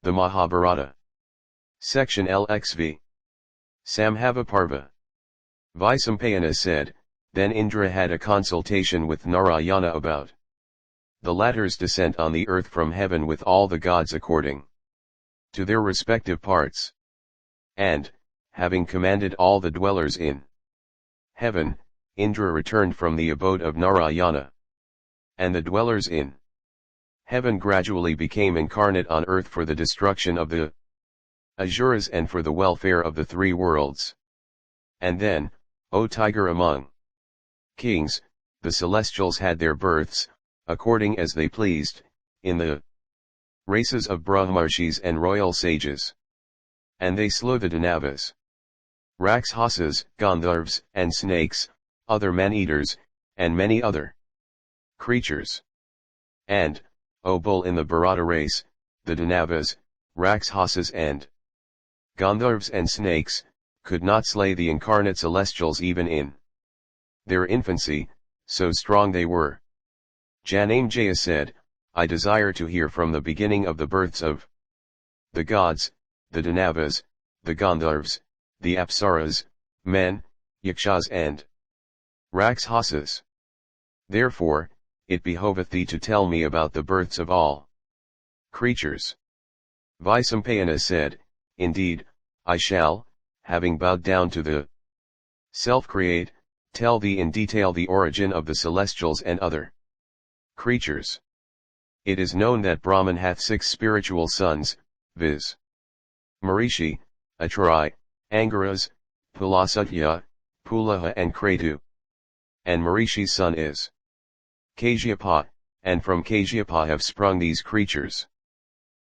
The Mahabharata. Section LXV. Samhava Parva. Vaisampayana said, then Indra had a consultation with Narayana about the latter's descent on the earth from heaven with all the gods according to their respective parts. And, having commanded all the dwellers in heaven, Indra returned from the abode of Narayana. And the dwellers in heaven gradually became incarnate on earth for the destruction of the Asuras and for the welfare of the three worlds. And then, O tiger among kings, the celestials had their births, according as they pleased, in the races of Brahmarshis and royal sages. And they slew the Danavas, Rakshasas, Gandharvas, and snakes, other man-eaters, and many other creatures. And, O bull in the Bharata race, the Danavas, Rakshasas and Gandharvas and snakes, could not slay the incarnate celestials even in their infancy, so strong they were. Janamejaya said, I desire to hear from the beginning of the births of the gods, the Danavas, the Gandharvas, the Apsaras, men, Yakshas and Rakshasas. Therefore, it behoveth thee to tell me about the births of all creatures. Vaisampayana said, indeed, I shall, having bowed down to the self-create, tell thee in detail the origin of the celestials and other creatures. It is known that Brahman hath 6 spiritual sons, viz. Marishi, Atrai, Angaras, Pulasatya, Pulaha and Kratu. And Marishi's son is Kashyapa, and from Kashyapa have sprung these creatures.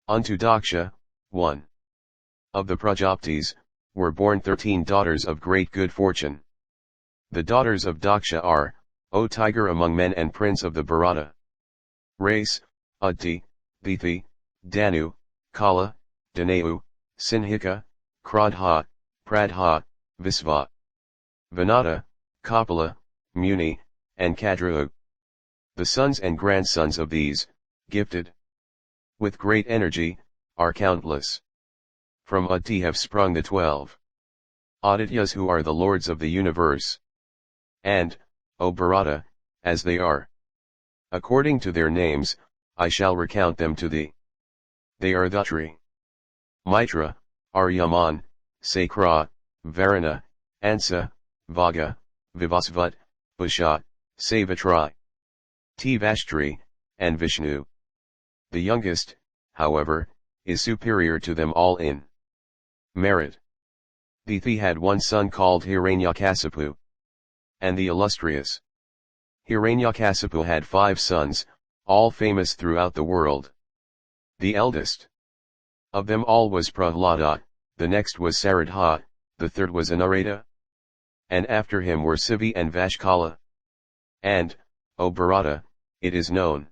Unto Daksha, one of the Prajaptis, were born 13 daughters of great good fortune. The daughters of Daksha are, O tiger among men and prince of the Bharata race, Adti, Dithi, Danu, Kala, Danayu, Sinhika, Krodha, Pradha, Visva, Vinata, Kapila, Muni, and Kadru. The sons and grandsons of these, gifted with great energy, are countless. From Adti have sprung the 12 Adityas who are the lords of the universe. And, O Bharata, as they are according to their names, I shall recount them to thee. They are Dhatri, Mitra, Aryaman, Sakra, Varuna, Ansa, Vaga, Vivasvat, Pusha, Savitri, Tvashtri, and Vishnu. The youngest, however, is superior to them all in merit. Dithi had one son called Hiranyakasipu. And the illustrious Hiranyakasipu had 5 sons, all famous throughout the world. The eldest of them all was Prahlada, the next was Saradha, the third was Anurata. And after him were Sivi and Vashkala. And, O Bharata, it is known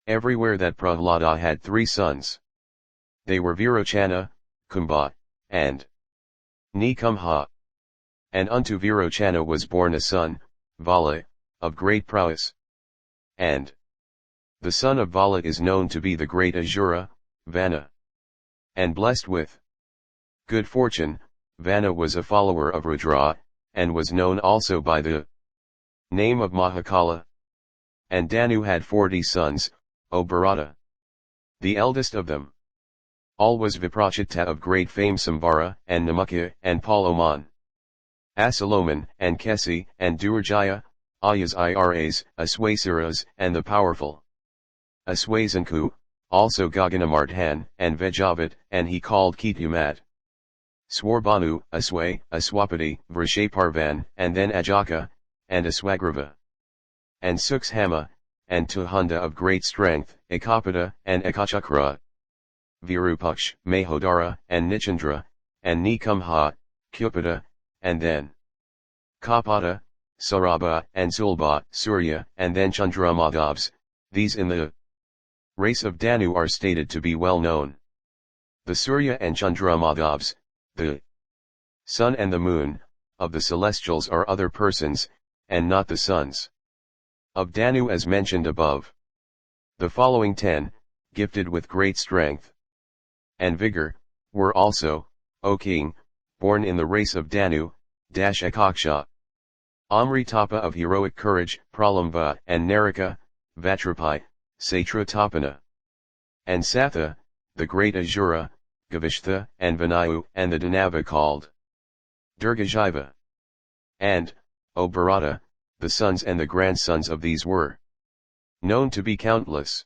everywhere that Prahlada had 3 sons. They were Virochana, Kumbha, and Nikumha. And unto Virochana was born a son, Vala, of great prowess. And the son of Vala is known to be the great Asura, Vana. And blessed with good fortune, Vana was a follower of Rudra, and was known also by the name of Mahakala. And Danu had 40 sons, O Bharata. The eldest of them all was Viprachita of great fame, Sambara, and Namukha, and Paloman, Asaloman, and Kesi, and Durjaya, Ayas Iras, Aswasiras, and the powerful Aswasanku, also Gaganamardhan, and Vejavat, and he called Ketumat, Swarbanu, Asway, Aswapati, Vrishaparvan, and then Ajaka, and Aswagrava, and Sukshama, and Tuhunda of great strength, Ekapata, and Ekachakra, Virupaksh, Mahodara, and Nichandra, and Nikumha, Kupata, and then Kapata, Sarabha, and Sulba, Surya, and then Chandramadhavs. These in the race of Danu are stated to be well known. The Surya and Chandramadhavs, the sun and the moon, of the celestials are other persons, and not the sons of Danu as mentioned above. The following 10, gifted with great strength, and vigor, were also, O king, born in the race of Danu, Akaksha. Amritapa of heroic courage, Pralamba and Naraka, Vatrapi, Satratapana. And Satha, the great Asura, Gavishtha and Vinayu and the Danava called Durgajiva. And, O Bharata, the sons and the grandsons of these were known to be countless.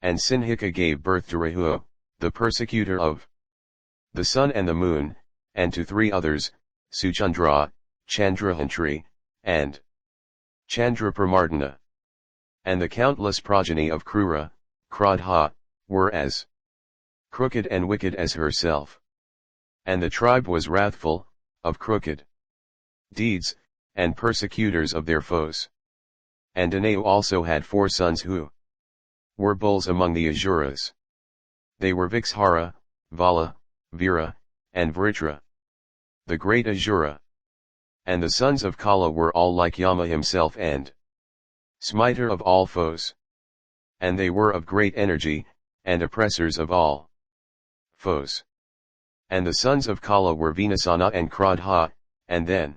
And Sinhika gave birth to Rahu, the persecutor of the sun and the moon, and to 3 others, Suchandra, Chandrahantri, and Chandrapramardana. And the countless progeny of Krura, Krodha, were as crooked and wicked as herself. And the tribe was wrathful, of crooked deeds, and persecutors of their foes. And Danae also had 4 sons who were bulls among the Asuras. They were Vikshara, Vala, Vira, and Vritra, the great Asura. And the sons of Kala were all like Yama himself and smiter of all foes. And they were of great energy, and oppressors of all foes. And the sons of Kala were Vinasana and Krodha, and then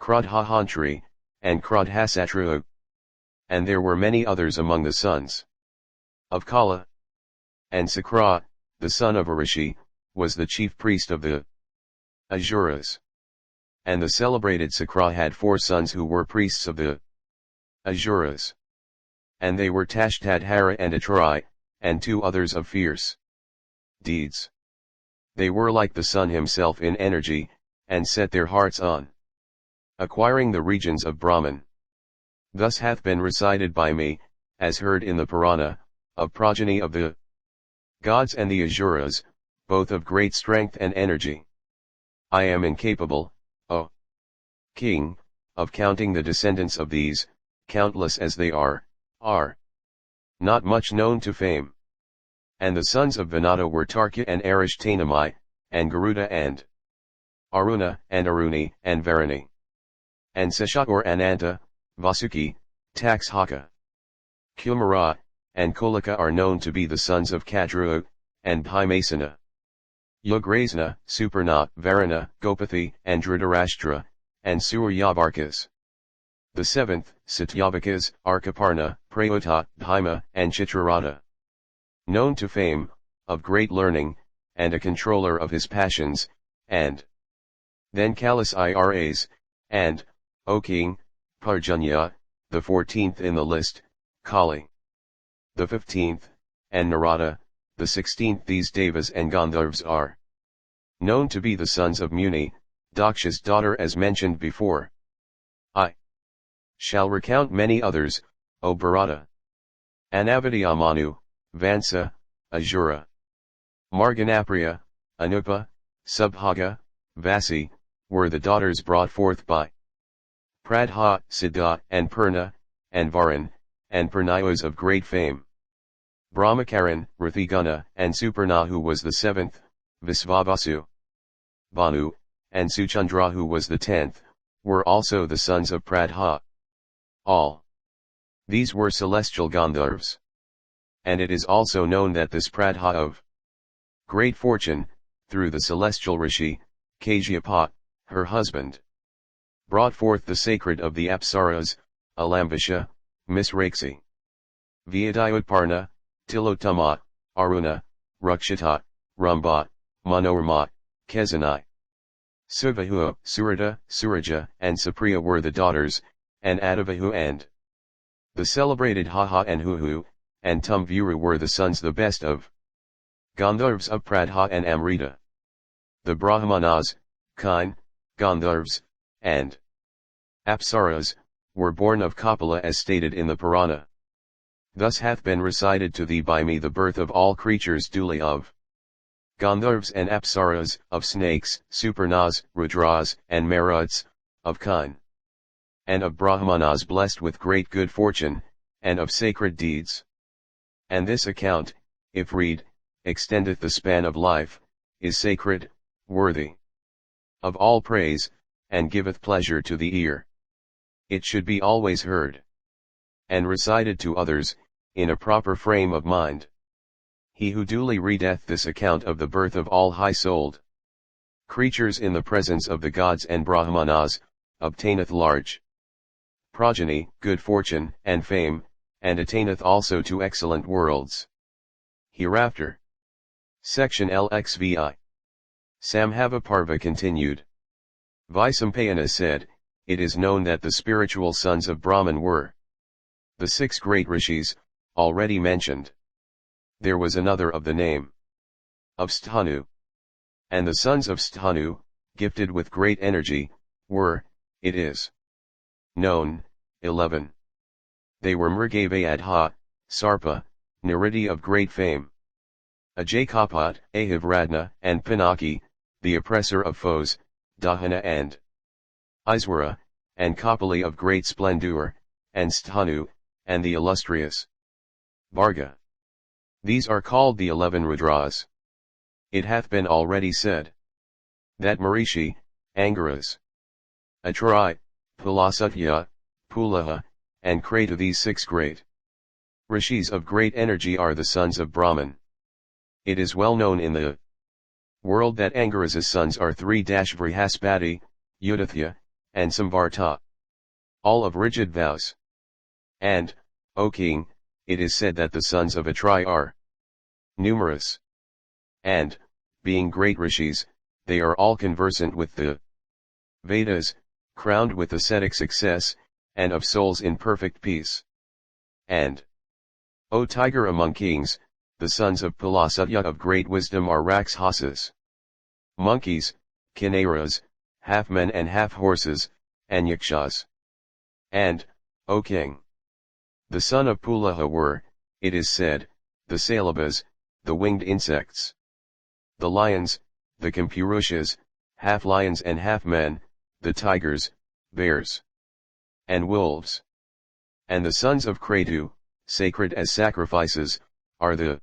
Krodhahantri, and Krodhasatru. And there were many others among the sons of Kala. And Sakra, the son of Arishi, was the chief priest of the Asuras. And the celebrated Sakra had 4 sons who were priests of the Asuras. And they were Tashtadhara and Atrai, and 2 others of fierce deeds. They were like the sun himself in energy, and set their hearts on acquiring the regions of Brahman. Thus hath been recited by me, as heard in the Purana, of progeny of the gods and the Asuras, both of great strength and energy. I am incapable, O king, of counting the descendants of these, countless as they are not much known to fame. And the sons of Vinata were Tarka and Arishtanami, and Garuda and Aruna and Aruni and Varani. And Sasha or Ananta, Vasuki, Takshaka, Kumara, and Kolaka are known to be the sons of Kadru, and Bhimasana. Yugrasna, Suparna, Varana, Gopathi, and Dhritarashtra, and Suryavarkas. The 7th, Satyavakas, Arkaparna, Prayota, Bhima, and Chitrarata. Known to fame, of great learning, and a controller of his passions, and then Kalas Iras, and, O king, Parjanya, the 14th in the list, Kali, the 15th, and Narada, the 16th. These Devas and Gandharvas are known to be the sons of Muni, Daksha's daughter as mentioned before. I shall recount many others, O Bharata. Anavadiyamanu, Vansa, Asura, Marganapriya, Anupa, Subhaga, Vasi, were the daughters brought forth by Pradha, Siddha, and Purna, and Varan, and Purnayas of great fame. Brahmakaran, Rathiguna, and Suparna who was the 7th, Visvavasu, Banu, and Suchandra who was the 10th, were also the sons of Pradha. All these were celestial Gandharvas. And it is also known that this Pradha of great fortune, through the celestial Rishi, Kasyapa, her husband, brought forth the sacred of the Apsaras, Alambisha, Misraksi, Vyadayutparna, Tilotama, Aruna, Rukshita, Ramba, Manorama, Kezanai. Suvahu, Surata, Suraja, and Supriya were the daughters, and Adavahu and the celebrated Haha and Huhu, and Tumvuru were the sons the best of Gandharvas of Pradha and Amrita. The Brahmanas, Kine, Gandharvas, and Apsaras, were born of Kapila as stated in the Purana. Thus hath been recited to thee by me the birth of all creatures duly of Gandharvas and Apsaras, of snakes, Suparnas, Rudras, and Maruds, of Kine, and of Brahmanas blessed with great good fortune, and of sacred deeds. And this account, if read, extendeth the span of life, is sacred, worthy of all praise, and giveth pleasure to the ear. It should be always heard and recited to others, in a proper frame of mind. He who duly readeth this account of the birth of all high-souled creatures in the presence of the gods and Brahmanas, obtaineth large progeny, good fortune, and fame, and attaineth also to excellent worlds hereafter. Section LXVI. Samhava continued. Vaisampayana said, it is known that the spiritual sons of Brahman were the 6 great rishis, already mentioned. There was another of the name of Sthanu. And the sons of Sthanu, gifted with great energy, were, it is known, 11. They were Mrgavayadha, Sarpa, Nariti of great fame, Ajakapat, Ahivradna, and Pinaki, the oppressor of foes, Dahana and Iswara, and Kapali of great splendor, and Sthanu, and the illustrious Bharga. These are called the 11 Rudras. It hath been already said that Marishi, Angaras, Atrai, Pulasatya, Pulaha, and Kreta, these 6 great rishis of great energy, are the sons of Brahman. It is well known in the world that Angaras's sons are 3 Vrihaspati, Yudhithya, and Samvarta, all of rigid vows. And, O king, it is said that the sons of Atrai are numerous. And, being great rishis, they are all conversant with the Vedas, crowned with ascetic success, and of souls in perfect peace. And, O tiger among kings, the sons of Pulasatya of great wisdom are Rakshasas, monkeys, Kinnaras, half men and half horses, and Yakshas. And, O king, the son of Pulaha were, it is said, the Salabas, the winged insects, the lions, the Kampurushas, half lions and half men, the tigers, bears, and wolves. And the sons of Kretu, sacred as sacrifices, are the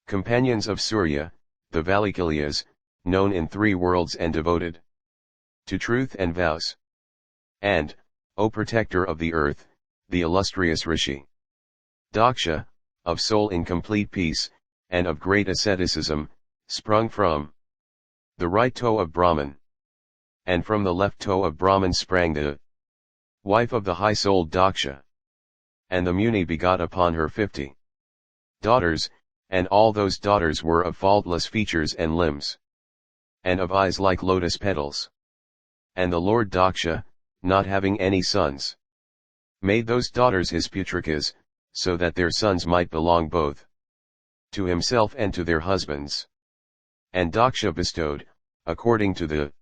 companions of Surya, the Valakiliyas, known in 3 worlds and devoted to truth and vows. And, O protector of the earth, the illustrious Rishi Daksha, of soul in complete peace, and of great asceticism, sprung from the right toe of Brahman. And from the left toe of Brahman sprang the wife of the high-souled Daksha. And the Muni begot upon her 50 daughters, and all those daughters were of faultless features and limbs, and of eyes like lotus petals. And the Lord Daksha, not having any sons, made those daughters his putrikas, so that their sons might belong both to himself and to their husbands. And Daksha bestowed, according to the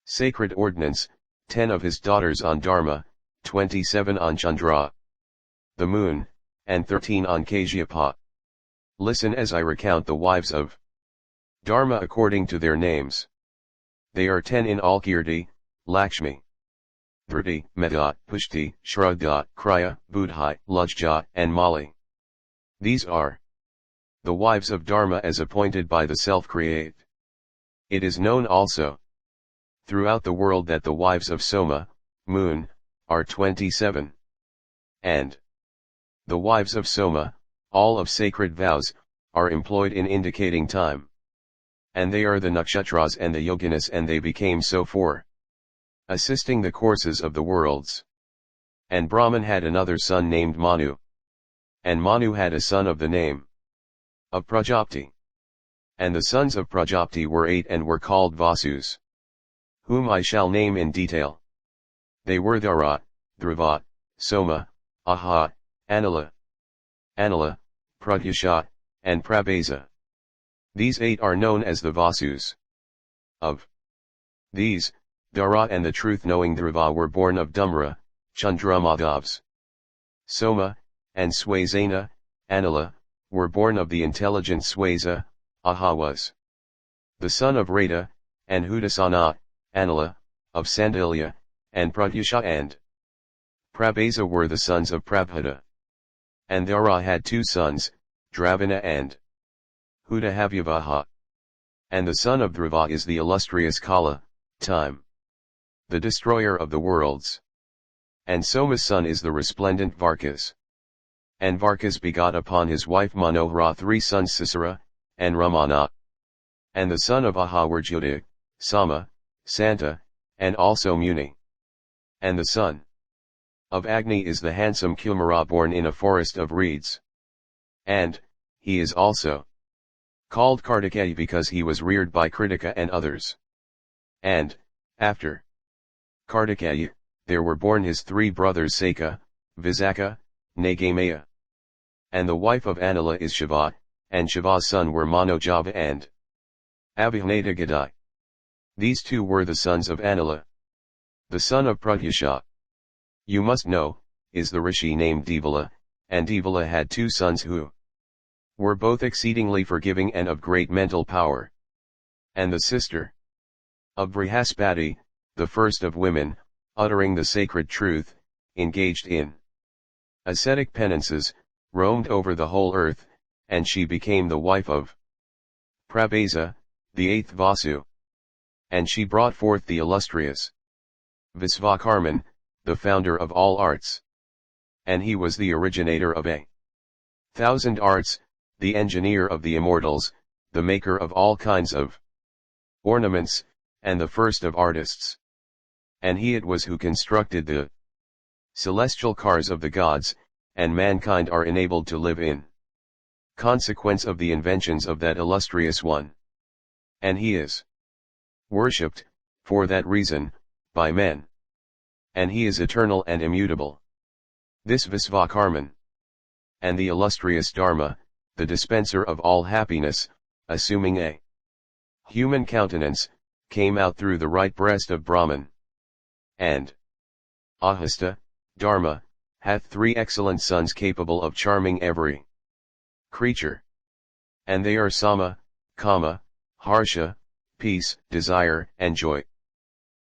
sacred ordinance, 10 of his daughters on Dharma, 27 on Chandra, the moon, and 13 on Kashyapa. Listen as I recount the wives of Dharma according to their names. They are 10 in all: Kirti, Lakshmi, Dhriti, Meta, Pushti, Shraddha, Kriya, Budhai, Lajja, and Mali. These are the wives of Dharma as appointed by the self-create. It is known also throughout the world that the wives of Soma, moon, are 27. And the wives of Soma, all of sacred vows, are employed in indicating time. And they are the Nakshatras and the Yoginis, and they became so for assisting the courses of the worlds. And Brahman had another son named Manu. And Manu had a son of the name of Prajapati. And the sons of Prajapati were 8 and were called Vasus, whom I shall name in detail. They were Dhara, Dhruva, Soma, Aha, Anila, Pratyusha, and Prabhasa. These 8 are known as the Vasus. Of these, Dhara and the truth-knowing Dhruva were born of Dumra, Chandramadhavs. Soma, and Swasena, Anila, were born of the intelligent Swasa. Aha was the son of Rata, and Hudasana, Anila, of Sandilya, and Pratyusha and Prabhasa were the sons of Prabhuda. And Dhara had 2 sons, Dravana and Hudahavyavaha. And the son of Dhruva is the illustrious Kala, time, the destroyer of the worlds. And Soma's son is the resplendent Varkas. And Varkas begot upon his wife Manohara 3 sons Sisera, and Ramana. And the son of Aha were Judah, Sama, Santa, and also Muni. And the son of Agni is the handsome Kumara born in a forest of reeds. And, he is also called Kartikeya because he was reared by Kritika and others. And, after Kartikeya, there were born his 3 brothers Saka, Visakha, Nagamaya. And the wife of Anila is Shiva, and Shiva's son were Manojava and Abhinatagadai. These 2 were the sons of Anila. The son of Pratyasha, you must know, is the rishi named Devala, and Devala had 2 sons who were both exceedingly forgiving and of great mental power. And the sister of Brihaspati, the first of women, uttering the sacred truth, engaged in ascetic penances, roamed over the whole earth, and she became the wife of Prabhasa, the 8th Vasu. And she brought forth the illustrious Visvakarman, the founder of all arts. And he was the originator of 1,000 arts, the engineer of the immortals, the maker of all kinds of ornaments, and the first of artists. And he it was who constructed the celestial cars of the gods, and mankind are enabled to live in consequence of the inventions of that illustrious one. And he is worshipped, for that reason, by men. And he is eternal and immutable. This Visvakarman. And the illustrious Dharma, the dispenser of all happiness, assuming a human countenance, came out through the right breast of Brahman. And Ahasta, Dharma, hath 3 excellent sons capable of charming every creature. And they are Sama, Kama, Harsha, peace, desire, and joy.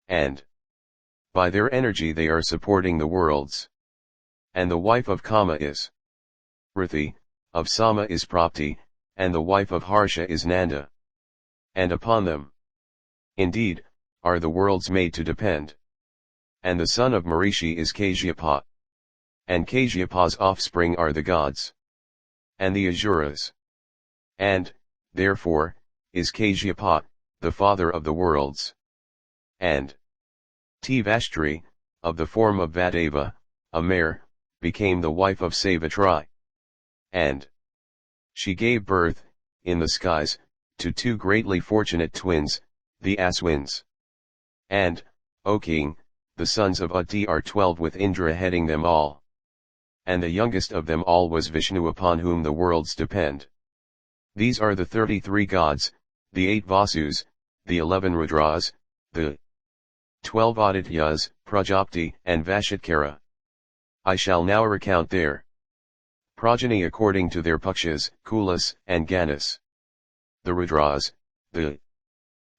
And by their energy they are supporting the worlds. And the wife of Kama is Rithi, of Sama is Prapti, and the wife of Harsha is Nanda. And upon them, indeed, are the worlds made to depend. And the son of Marishi is Kashyapa. And Kashyapa's offspring are the gods. And the Asuras. And, therefore, is Kashyapa, the father of the worlds. And Tivashtri, of the form of Vadeva, a mare, became the wife of Savitri. And she gave birth, in the skies, to 2 greatly fortunate twins, the Aswins. And, O king, the sons of Utti are 12 with Indra heading them all. And the youngest of them all was Vishnu upon whom the worlds depend. These are the 33 gods, the 8 Vasus, the 11 Rudras, the 12 Adityas, Prajapati, and Vashitkara. I shall now recount their progeny according to their Pakshas, Kulas, and Ganas. The Rudras, the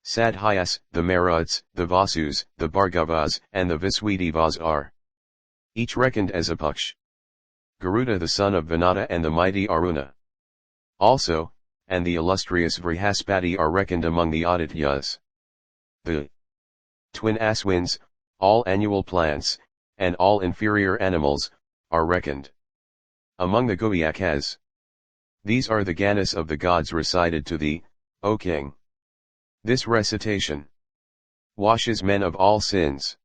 Sadhyas, the Maruds, the Vasus, the Bhargavas, and the Viswedevas are each reckoned as a Paksh. Garuda the son of Vinata and the mighty Aruna. Also, and the illustrious Vrihaspati are reckoned among the Adityas. The twin Aswins, all annual plants, and all inferior animals, are reckoned among the Guhyakas. These are the Ganas of the gods recited to thee, O king. This recitation washes men of all sins.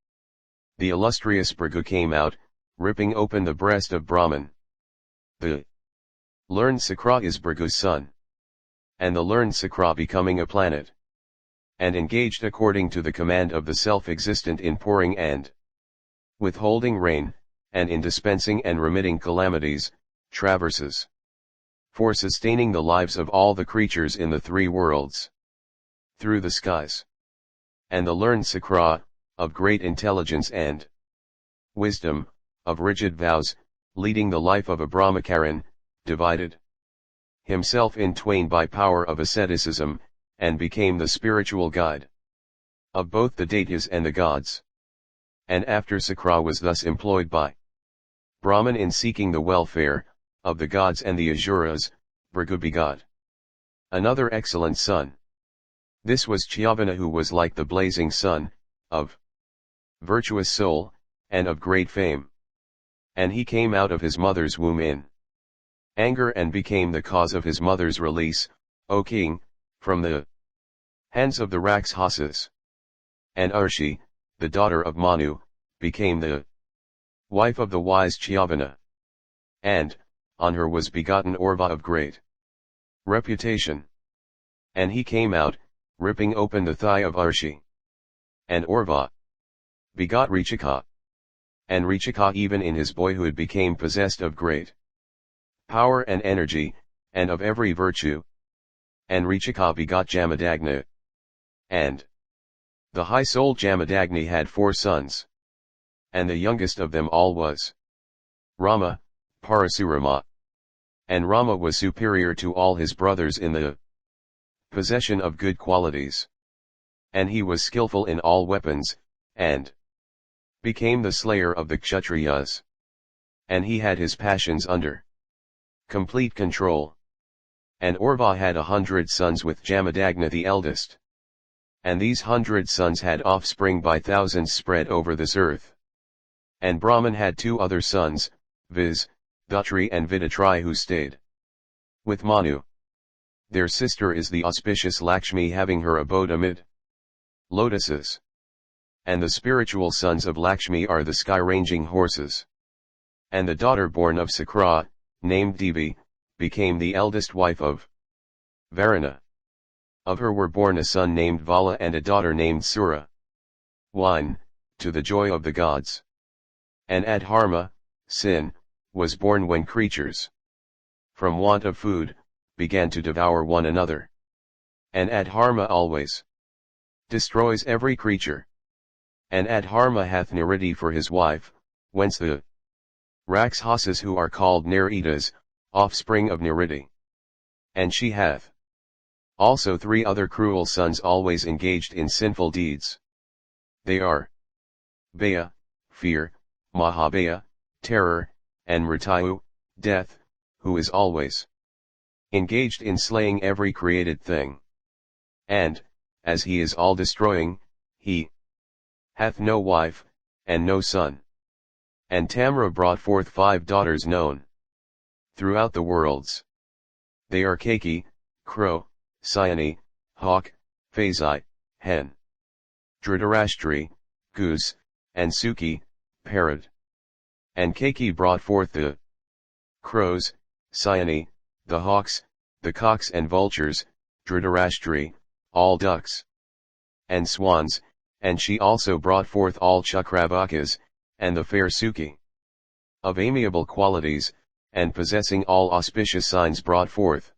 The illustrious Bhrigu came out, ripping open the breast of Brahman. The learned Sakra is Bhrigu's son. And the learned Sakra becoming a planet, and engaged according to the command of the self-existent in pouring and withholding rain, and in dispensing and remitting calamities, traverses, for sustaining the lives of all the creatures in the 3 worlds, through the skies. And the learned Sakra, of great intelligence and wisdom, of rigid vows, leading the life of a Brahmacharin, divided himself in twain by power of asceticism, and became the spiritual guide of both the Daityas and the gods. And after Sakra was thus employed by Brahman in seeking the welfare of the gods and the Asuras, Bhrigu begot another excellent son. This was Chyavana, who was like the blazing sun, of virtuous soul, and of great fame. And he came out of his mother's womb in anger and became the cause of his mother's release, O king, from the hands of the Rakshasas. And Arshi, the daughter of Manu, became the wife of the wise Chyavana. And, on her was begotten Orva of great reputation. And he came out, ripping open the thigh of Arshi. And Orva begot Richika. And Richika even in his boyhood became possessed of great power and energy, and of every virtue. And Richika begot Jamadagni. And the high-souled Jamadagni had 4 sons. And the youngest of them all was Rama, Parasurama. And Rama was superior to all his brothers in the possession of good qualities. And he was skillful in all weapons, and became the slayer of the Kshatriyas. And he had his passions under complete control. And Orva had 100 sons with Jamadagni the eldest. And these 100 sons had offspring by thousands spread over this earth. And Brahman had 2 other sons, viz., Dhatri and Vidatri, who stayed with Manu. Their sister is the auspicious Lakshmi, having her abode amid lotuses. And the spiritual sons of Lakshmi are the sky-ranging horses. And the daughter born of Sakra, named Devi, became the eldest wife of Varuna. Of her were born a son named Vala and a daughter named Sura. 1. To the joy of the gods. And Adharma, sin, was born when creatures, from want of food, began to devour one another. And Adharma always destroys every creature. And Adharma hath Niriti for his wife, whence the Rakshasas who are called Neritas, offspring of Niriti. And she hath also 3 other cruel sons always engaged in sinful deeds. They are Baya, fear, Mahabaya, terror, and Mrityu, death, who is always engaged in slaying every created thing. And, as he is all-destroying, he hath no wife, and no son. And Tamra brought forth 5 daughters known throughout the worlds. They are Kaki, crow, Sayani, hawk, Phasai, hen, Dhritarashtri, goose, and Suki, parrot. And Kaki brought forth the crows, Sayani, the hawks, the cocks and vultures, Dhritarashtri, all ducks, and swans, and she also brought forth all Chakravakas, and the fair Suki, of amiable qualities, and possessing all auspicious signs brought forth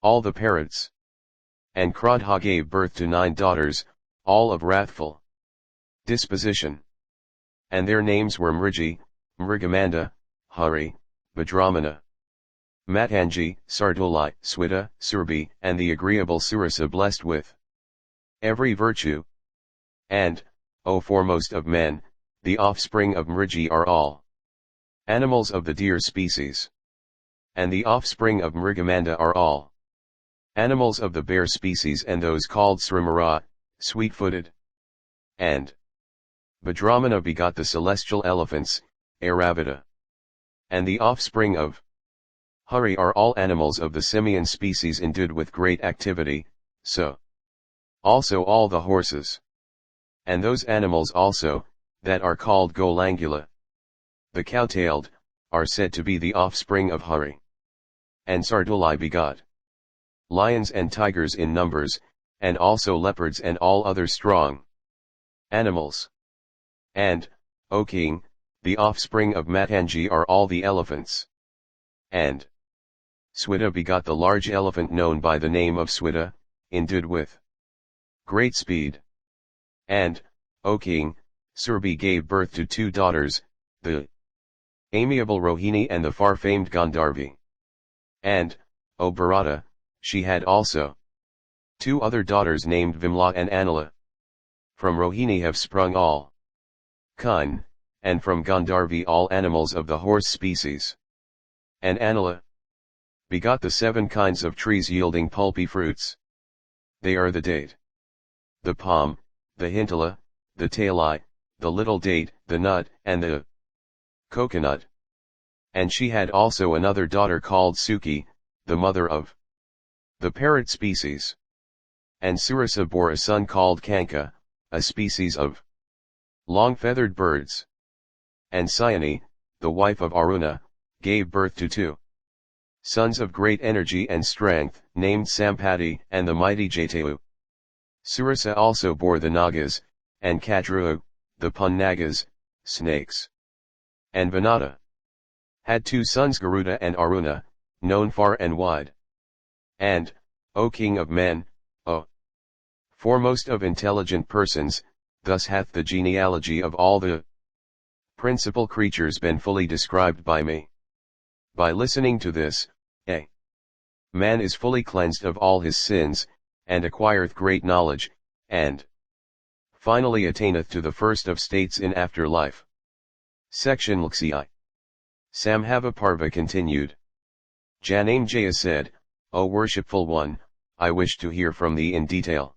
all the parrots. And Krodha gave birth to 9 daughters, all of wrathful disposition. And their names were Mrigi, Mrigamanda, Hari, Bhadramana, Matangi, Sarduli, Swita, Surbi, and the agreeable Surasa, blessed with every virtue. And, O foremost of men, the offspring of Mrigi are all animals of the deer species. And the offspring of Mrigamanda are all animals of the bear species, and those called Srimara, sweet-footed. And Bhadramana begot the celestial elephants, Airavata. And the offspring of Hari are all animals of the simian species endued with great activity, so also all the horses. And those animals also, that are called Golangula, the cow-tailed, are said to be the offspring of Hari. And Sarduli begot lions and tigers in numbers, and also leopards and all other strong animals. And, O king, the offspring of Matangi are all the elephants. And Swita begot the large elephant known by the name of Swita, endued with great speed. And, O king, Surbi gave birth to 2 daughters, the amiable Rohini and the far-famed Gandharvi. And, O Bharata, she had also 2 other daughters named Vimla and Anila. From Rohini have sprung all kine, and from Gandharvi all animals of the horse species. And Anila begot the 7 kinds of trees yielding pulpy fruits. They are the date, the palm, the hintala, the talai, the little date, the nut, and the coconut. And she had also another daughter called Suki, the mother of the parrot species. And Surasa bore a son called Kanka, a species of long-feathered birds. And Sayani, the wife of Aruna, gave birth to two sons of great energy and strength, named Sampati and the mighty Jatayu. Surasa also bore the Nagas, and Kadru, the Punnagas, snakes. And Vinata had two sons Garuda and Aruna, known far and wide. And, O King of men, O foremost of intelligent persons, thus hath the genealogy of all the principal creatures been fully described by me. By listening to this, a man is fully cleansed of all his sins, and acquireth great knowledge, and finally attaineth to the first of states in afterlife. Section Lxi. Sambhava Parva continued. Janamejaya said, O worshipful one, I wish to hear from thee in detail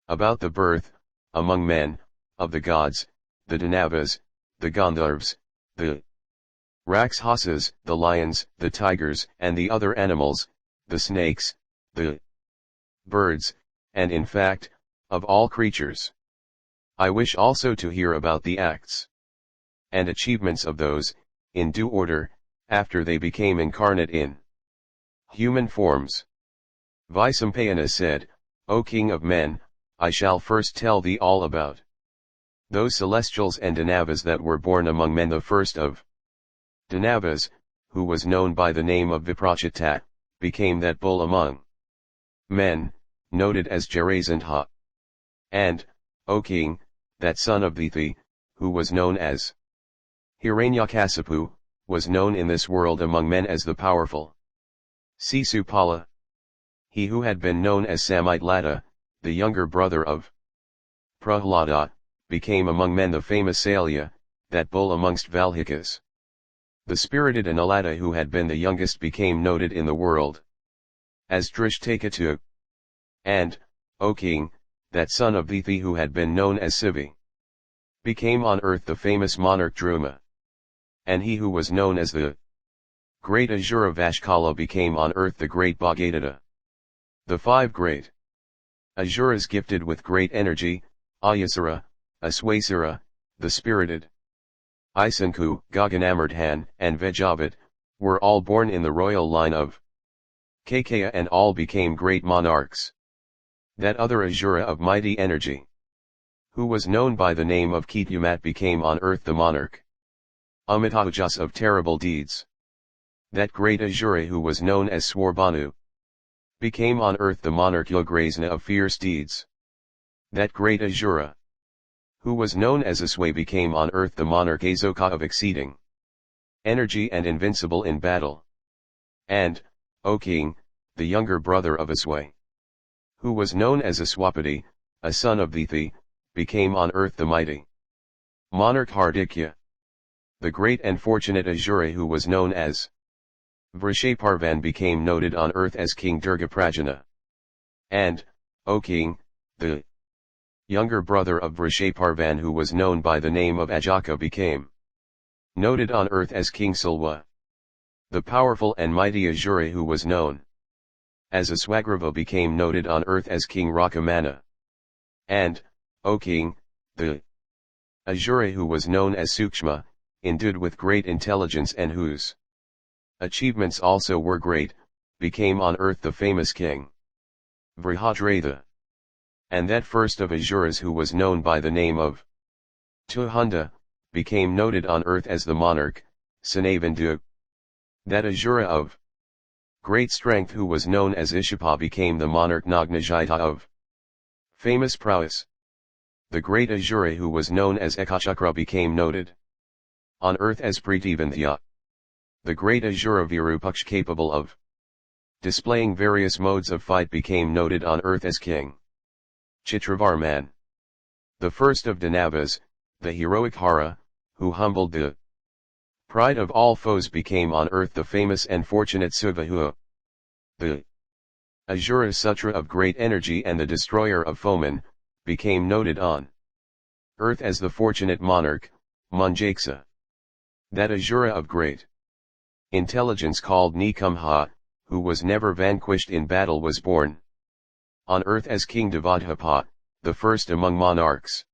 about the birth, among men, of the gods, the Danavas, the Gandharvas, the Rakshasas, the lions, the tigers, and the other animals, the snakes, the birds, and in fact, of all creatures. I wish also to hear about the acts and achievements of those, in due order, after they became incarnate in human forms. Vaisampayana said, O King of men, I shall first tell thee all about those celestials and Danavas that were born among men. The first of Danavas, who was known by the name of Viprachita, became that bull among men, noted as Jarasandha. And, O King, that son of Dithi, who was known as Hiranyakasipu, was known in this world among men as the powerful Sisupala. He who had been known as Samitlata, the younger brother of Prahlada, became among men the famous Salya, that bull amongst Valhikas. The spirited Anulata, who had been the youngest, became noted in the world as Drishtakatu. And, O King, that son of Dithi, who had been known as Sivi, became on earth the famous monarch Druma. And he who was known as the great Asura Vashkala became on earth the great Bhagadata. The five great Asuras gifted with great energy, Ayasura, Aswasura, the spirited Isanku, Gaganamardhan, and Vejavat, were all born in the royal line of Kakaya, and all became great monarchs. That other Asura of mighty energy, who was known by the name of Ketumat, became on earth the monarch Amitahujas of terrible deeds. That great Asura, who was known as Swarbhanu, became on earth the monarch Yograsna of fierce deeds. That great Asura, who was known as Asway, became on earth the monarch Azoka of exceeding energy and invincible in battle. And, O King, the younger brother of Asway, who was known as Aswapati, a son of Dithi, became on earth the mighty monarch Hardikya. The great and fortunate Asura, who was known as Vrishaparvan, became noted on earth as King Durgaprajana. And, O King, the younger brother of Vrishaparvan, who was known by the name of Ajaka, became noted on earth as King Silwa. The powerful and mighty Asura, who was known as Aswagrava, became noted on earth as King Rakamana. And, O King, the Asura, who was known as Sukshma, endued with great intelligence and whose achievements also were great, became on earth the famous King Vrihadratha. And that first of Asuras, who was known by the name of Tuhunda, became noted on earth as the monarch Sanavandu. That Asura of great strength, who was known as Ishapa, became the monarch Nagnajita of famous prowess. The great Asura, who was known as Ekachakra, became noted on earth as Prithivandhya. The great Asura Virupaksh, capable of displaying various modes of fight, became noted on earth as King Chitravarman. The first of Danavas, the heroic Hara, who humbled the pride of all foes, became on earth the famous and fortunate Suvahua. The Asura Sutra of great energy and the destroyer of foemen, became noted on earth as the fortunate monarch, Manjaksa. That Asura of great Intelligence called Nikumha, who was never vanquished in battle, was born on earth as King Devadhapa, the first among monarchs.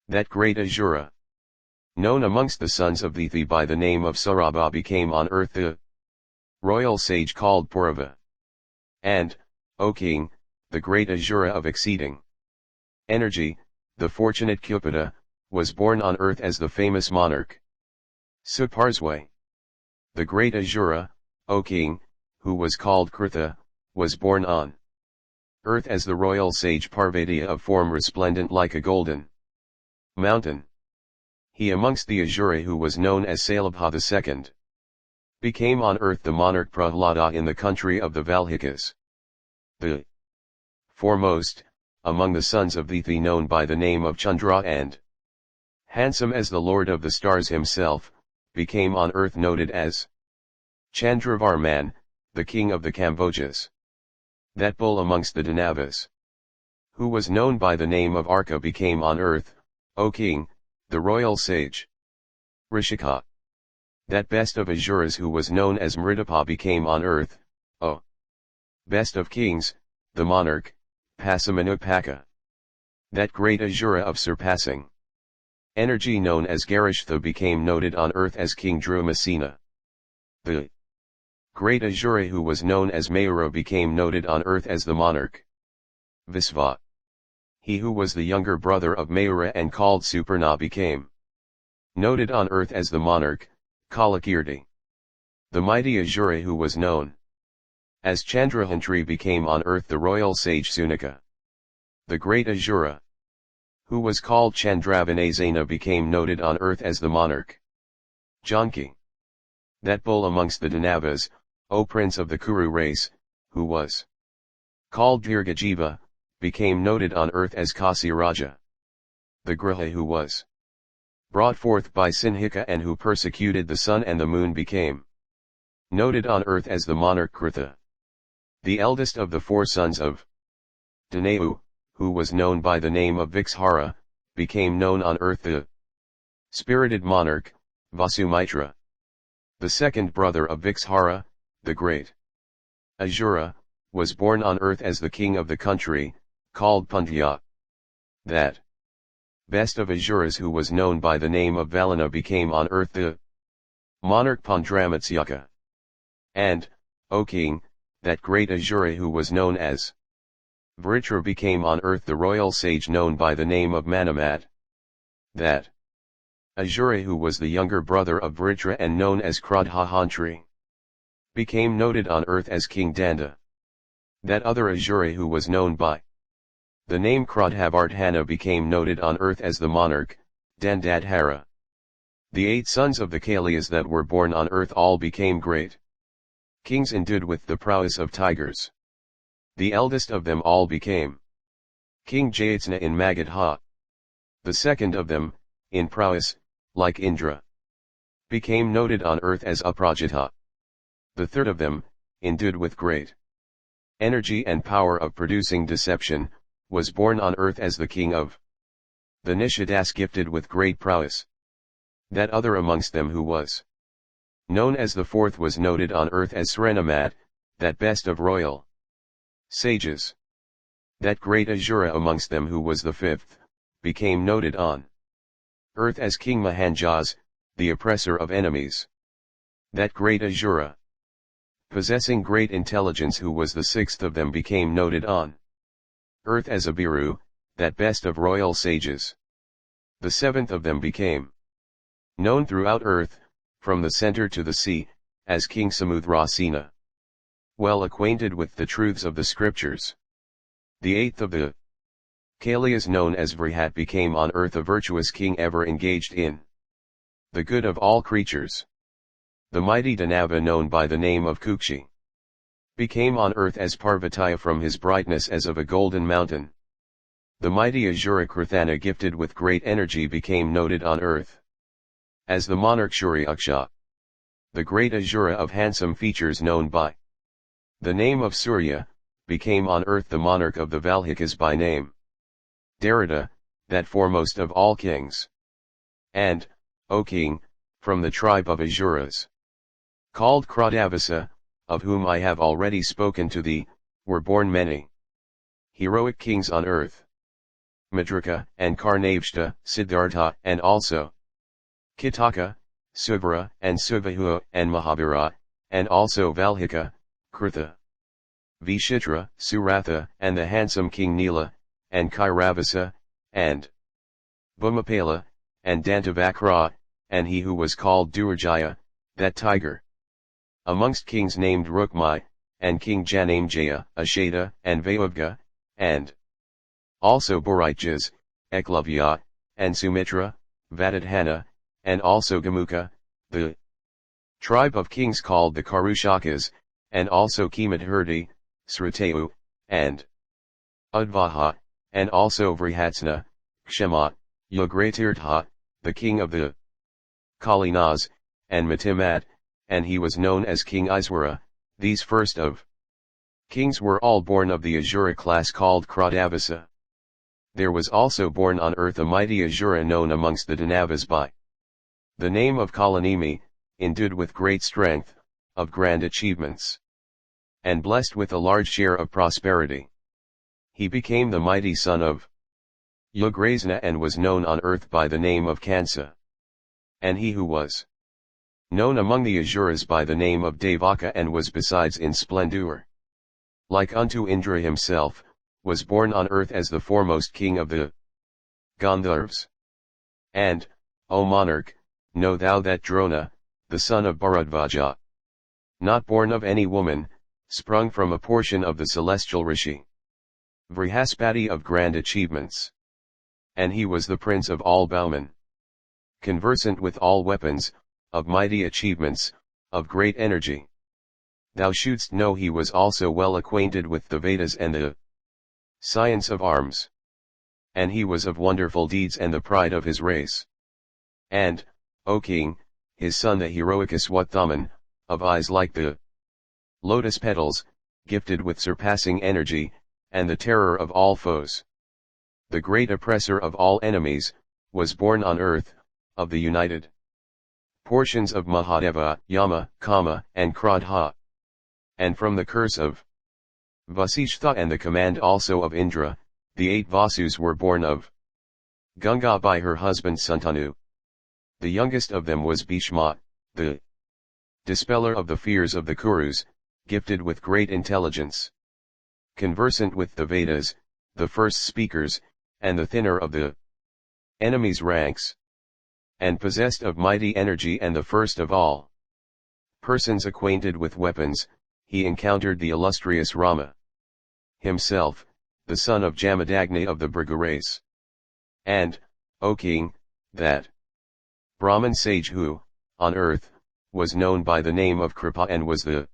That great Asura, known amongst the sons of Dithi by the name of Sarabha, became on earth the royal sage called Parva. And, O king, the great Asura of exceeding energy, the fortunate Cupida, was born on earth as the famous monarch Suparsway. The great Asura, O king, who was called Kritha, was born on earth as the royal sage Parvatiya, of form resplendent like a golden mountain. He amongst the Asura who was known as Salabha II, became on earth the monarch Prahlada in the country of the Valhikas. The foremost, among the sons of Dithi, known by the name of Chandra and handsome as the lord of the stars himself, became on earth noted as Chandravarman, the king of the Kambojas. That bull amongst the Danavas, who was known by the name of Arka, became on earth, O king, the royal sage Rishika. That best of Asuras who was known as Mridapa became on earth, O best of kings, the monarch Pasamanupaka. That great Asura of surpassing energy known as Garishtha became noted on earth as King Drumasena. The great Asura who was known as Mayura became noted on earth as the monarch Visva. He who was the younger brother of Mayura and called Suparna became noted on earth as the monarch Kalakirti. The mighty Asura who was known as Chandrahantri became on earth the royal sage Sunika. The great Asura, who was called Chandravanasena, became noted on earth as the monarch Janki. That bull amongst the Danavas, O prince of the Kuru race, who was called Dirgajiva, became noted on earth as Kasi Raja. The Graha who was brought forth by Sinhika and who persecuted the sun and the moon became noted on earth as the monarch Kritha. The eldest of the four sons of Danavu, who was known by the name of Vikshara, became known on earth the spirited monarch Vasumitra. The second brother of Vikshara, the great Asura, was born on earth as the king of the country, called Pandya. That best of Asuras who was known by the name of Valana became on earth the monarch Pandramatsyaka. And, O king, that great Asura who was known as Vritra became on earth the royal sage known by the name of Manamat. That Asura who was the younger brother of Vritra and known as Krodhahantri became noted on earth as King Danda. That other Asura who was known by the name Krodhavardhana became noted on earth as the monarch Dandadhara. The 8 sons of the Kaliyas that were born on earth all became great kings endued with the prowess of tigers. The eldest of them all became King Jayatsna in Magadha. The second of them, in prowess, like Indra, became noted on earth as Aprajita. The third of them, endued with great energy and power of producing deception, was born on earth as the king of the Nishadas, gifted with great prowess. That other amongst them who was known as the fourth was noted on earth as Srenamat, that best of royal sages. That great Asura amongst them who was the fifth, became noted on earth as King Mahanjas, the oppressor of enemies. That great Asura, possessing great intelligence, who was the sixth of them, became noted on earth as Abiru, that best of royal sages. The seventh of them became known throughout earth, from the center to the sea, as King Samudrasena, well acquainted with the truths of the scriptures. The eighth of the Kaliyas, known as Vrihat, became on earth a virtuous king ever engaged in the good of all creatures. The mighty Danava, known by the name of Kukshi, became on earth as Parvatiya from his brightness as of a golden mountain. The mighty Asura Krithana, gifted with great energy, became noted on earth as the monarch Shuryaksha. The great Asura of handsome features, known by the name of Surya, became on earth the monarch of the Valhikas by name Darada, that foremost of all kings. And, O king, from the tribe of Asuras, called Krodavasa, of whom I have already spoken to thee, were born many heroic kings on earth. Madraka and Karnavashta, Siddhartha and also Kitaka, Suvara and Suvahua and Mahabharata, and also Valhika, Kritha, Vishitra, Suratha and the handsome King Nila, and Kairavasa, and Bhumapala, and Dantavakra, and he who was called Durajaya, that tiger. Amongst kings named Rukmai, and King Janamejaya, Ashada, and Vayavga, and also Bharitjas, Eklavya, and Sumitra, Vadadhana, and also Gamukha, the tribe of kings called the Karushakas, and also Kemadhurti, Sritayu, and Udvaha, and also Vrihatsna, Kshema, Yugratirtha, the king of the Kalinas, and Matimat, and he was known as King Iswara. These first of kings were all born of the Asura class called Krodavasa. There was also born on earth a mighty Asura known amongst the Danavas by the name of Kalanimi, endued with great strength, of grand achievements, and blessed with a large share of prosperity. He became the mighty son of Ugrasena and was known on earth by the name of Kansa. And he who was known among the Asuras by the name of Devaka and was besides in splendor like unto Indra himself, was born on earth as the foremost king of the Gandharvas. And, O monarch, know thou that Drona, the son of Bharadvaja, not born of any woman, sprung from a portion of the celestial Rishi Vrihaspati of grand achievements. And he was the prince of all bowmen, conversant with all weapons, of mighty achievements, of great energy. Thou shouldst know he was also well acquainted with the Vedas and the science of arms. And he was of wonderful deeds and the pride of his race. And, O king, his son the heroic Aswathaman, of eyes like the lotus petals, gifted with surpassing energy, and the terror of all foes, the great oppressor of all enemies, was born on earth, of the united portions of Mahadeva, Yama, Kama, and Krodha. And from the curse of Vasishtha and the command also of Indra, the 8 Vasus were born of Ganga by her husband Santanu. The youngest of them was Bhishma, the dispeller of the fears of the Kurus, gifted with great intelligence, conversant with the Vedas, the first speakers, and the thinner of the enemy's ranks, and possessed of mighty energy and the first of all persons acquainted with weapons. He encountered the illustrious Rama himself, the son of Jamadagni of the Bhrigu race. And, O king, that Brahman sage who, on earth, was known by the name of Kripa and was the